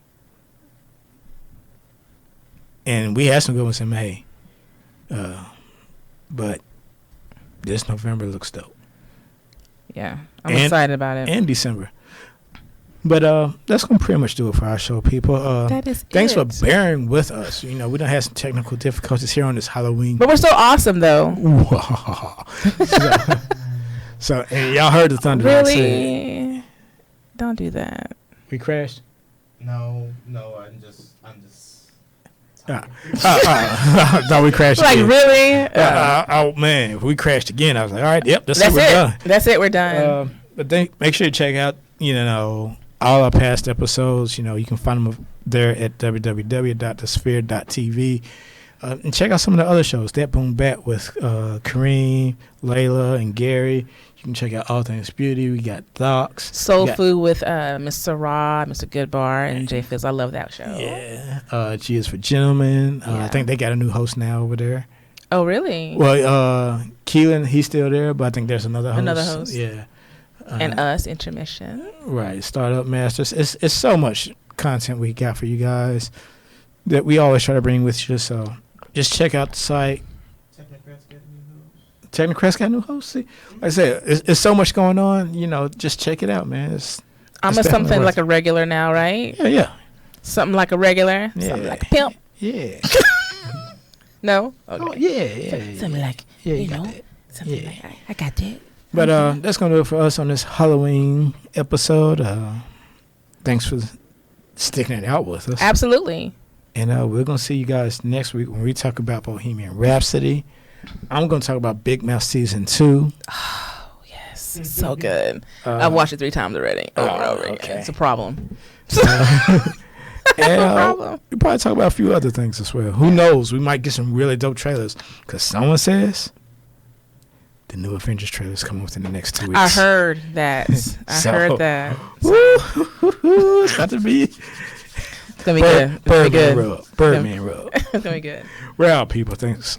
[SPEAKER 2] And we had some good ones in May, but this November looks dope.
[SPEAKER 3] Yeah, I'm
[SPEAKER 2] And-
[SPEAKER 3] excited about it.
[SPEAKER 2] And December. But that's gonna pretty much do it for our show, people.
[SPEAKER 3] That is
[SPEAKER 2] Thanks for
[SPEAKER 3] it.
[SPEAKER 2] bearing with us. You know, we don't have some technical difficulties here on this Halloween.
[SPEAKER 3] But we're so awesome though.
[SPEAKER 2] so and y'all heard the thunder. I said.
[SPEAKER 3] Really? Don't do that.
[SPEAKER 2] We crashed.
[SPEAKER 4] No, I'm just.
[SPEAKER 2] No, we crashed.
[SPEAKER 3] Like
[SPEAKER 2] again.
[SPEAKER 3] really?
[SPEAKER 2] Oh man, if we crashed again, I was like, all right, yep, that's
[SPEAKER 3] That's
[SPEAKER 2] it. We're
[SPEAKER 3] it.
[SPEAKER 2] done.
[SPEAKER 3] That's it. We're done.
[SPEAKER 2] But make sure you check out, you know, all our past episodes. You know, you can find them there at www.thesphere.tv. And check out some of the other shows. That Boom Bat with Kareem, Layla, and Gary. You can check out All Things Beauty. We got Docs.
[SPEAKER 3] Soul
[SPEAKER 2] we got-
[SPEAKER 3] Food with Mr. Rod, Mr. Goodbar, and Jay Fizz. I love that show.
[SPEAKER 2] Yeah. G is for Gentlemen. I
[SPEAKER 3] Yeah.
[SPEAKER 2] think they got a new host now over there.
[SPEAKER 3] Oh, really?
[SPEAKER 2] Well, Keelan, he's still there, but I think there's another host.
[SPEAKER 3] Another host.
[SPEAKER 2] Yeah.
[SPEAKER 3] And us, Intermission.
[SPEAKER 2] Right, Startup Masters. It's so much content we got for you guys that we always try to bring with you. So just check out the site. Technocrats got new hosts. See, like I said, it's so much going on. You know, just check it out, man.
[SPEAKER 3] I'm
[SPEAKER 2] It's
[SPEAKER 3] a
[SPEAKER 2] definitely
[SPEAKER 3] something
[SPEAKER 2] worth
[SPEAKER 3] like
[SPEAKER 2] it.
[SPEAKER 3] a regular now, right?
[SPEAKER 2] Yeah.
[SPEAKER 3] Something like a regular.
[SPEAKER 2] Yeah.
[SPEAKER 3] Something like a pimp.
[SPEAKER 2] Yeah.
[SPEAKER 3] No. Okay.
[SPEAKER 2] Oh, yeah.
[SPEAKER 3] Something like
[SPEAKER 2] Yeah,
[SPEAKER 3] you
[SPEAKER 2] you got
[SPEAKER 3] know.
[SPEAKER 2] that.
[SPEAKER 3] Something
[SPEAKER 2] Yeah.
[SPEAKER 3] like I got that.
[SPEAKER 2] But that's gonna do it for us on this Halloween episode. Thanks for sticking it out with us.
[SPEAKER 3] Absolutely.
[SPEAKER 2] And we're going to see you guys next week when we talk about Bohemian Rhapsody. I'm going to talk about Big Mouth Season 2.
[SPEAKER 3] Oh yes, so good. I've watched it 3 times already. Over and over again.
[SPEAKER 2] okay.
[SPEAKER 3] It's a problem.
[SPEAKER 2] And
[SPEAKER 3] problem.
[SPEAKER 2] we'll probably talk about a few other things as well. Who knows? We might get some really dope trailers. Because someone says the new Avengers trailer is coming within the next 2 weeks.
[SPEAKER 3] I heard that.
[SPEAKER 2] So-
[SPEAKER 3] heard that.
[SPEAKER 2] Woo! It's about to be
[SPEAKER 3] It's gonna be good. It's gonna be
[SPEAKER 2] Birdman
[SPEAKER 3] good.
[SPEAKER 2] rub. Birdman rub.
[SPEAKER 3] It's gonna be good.
[SPEAKER 2] We're out, people. Thanks.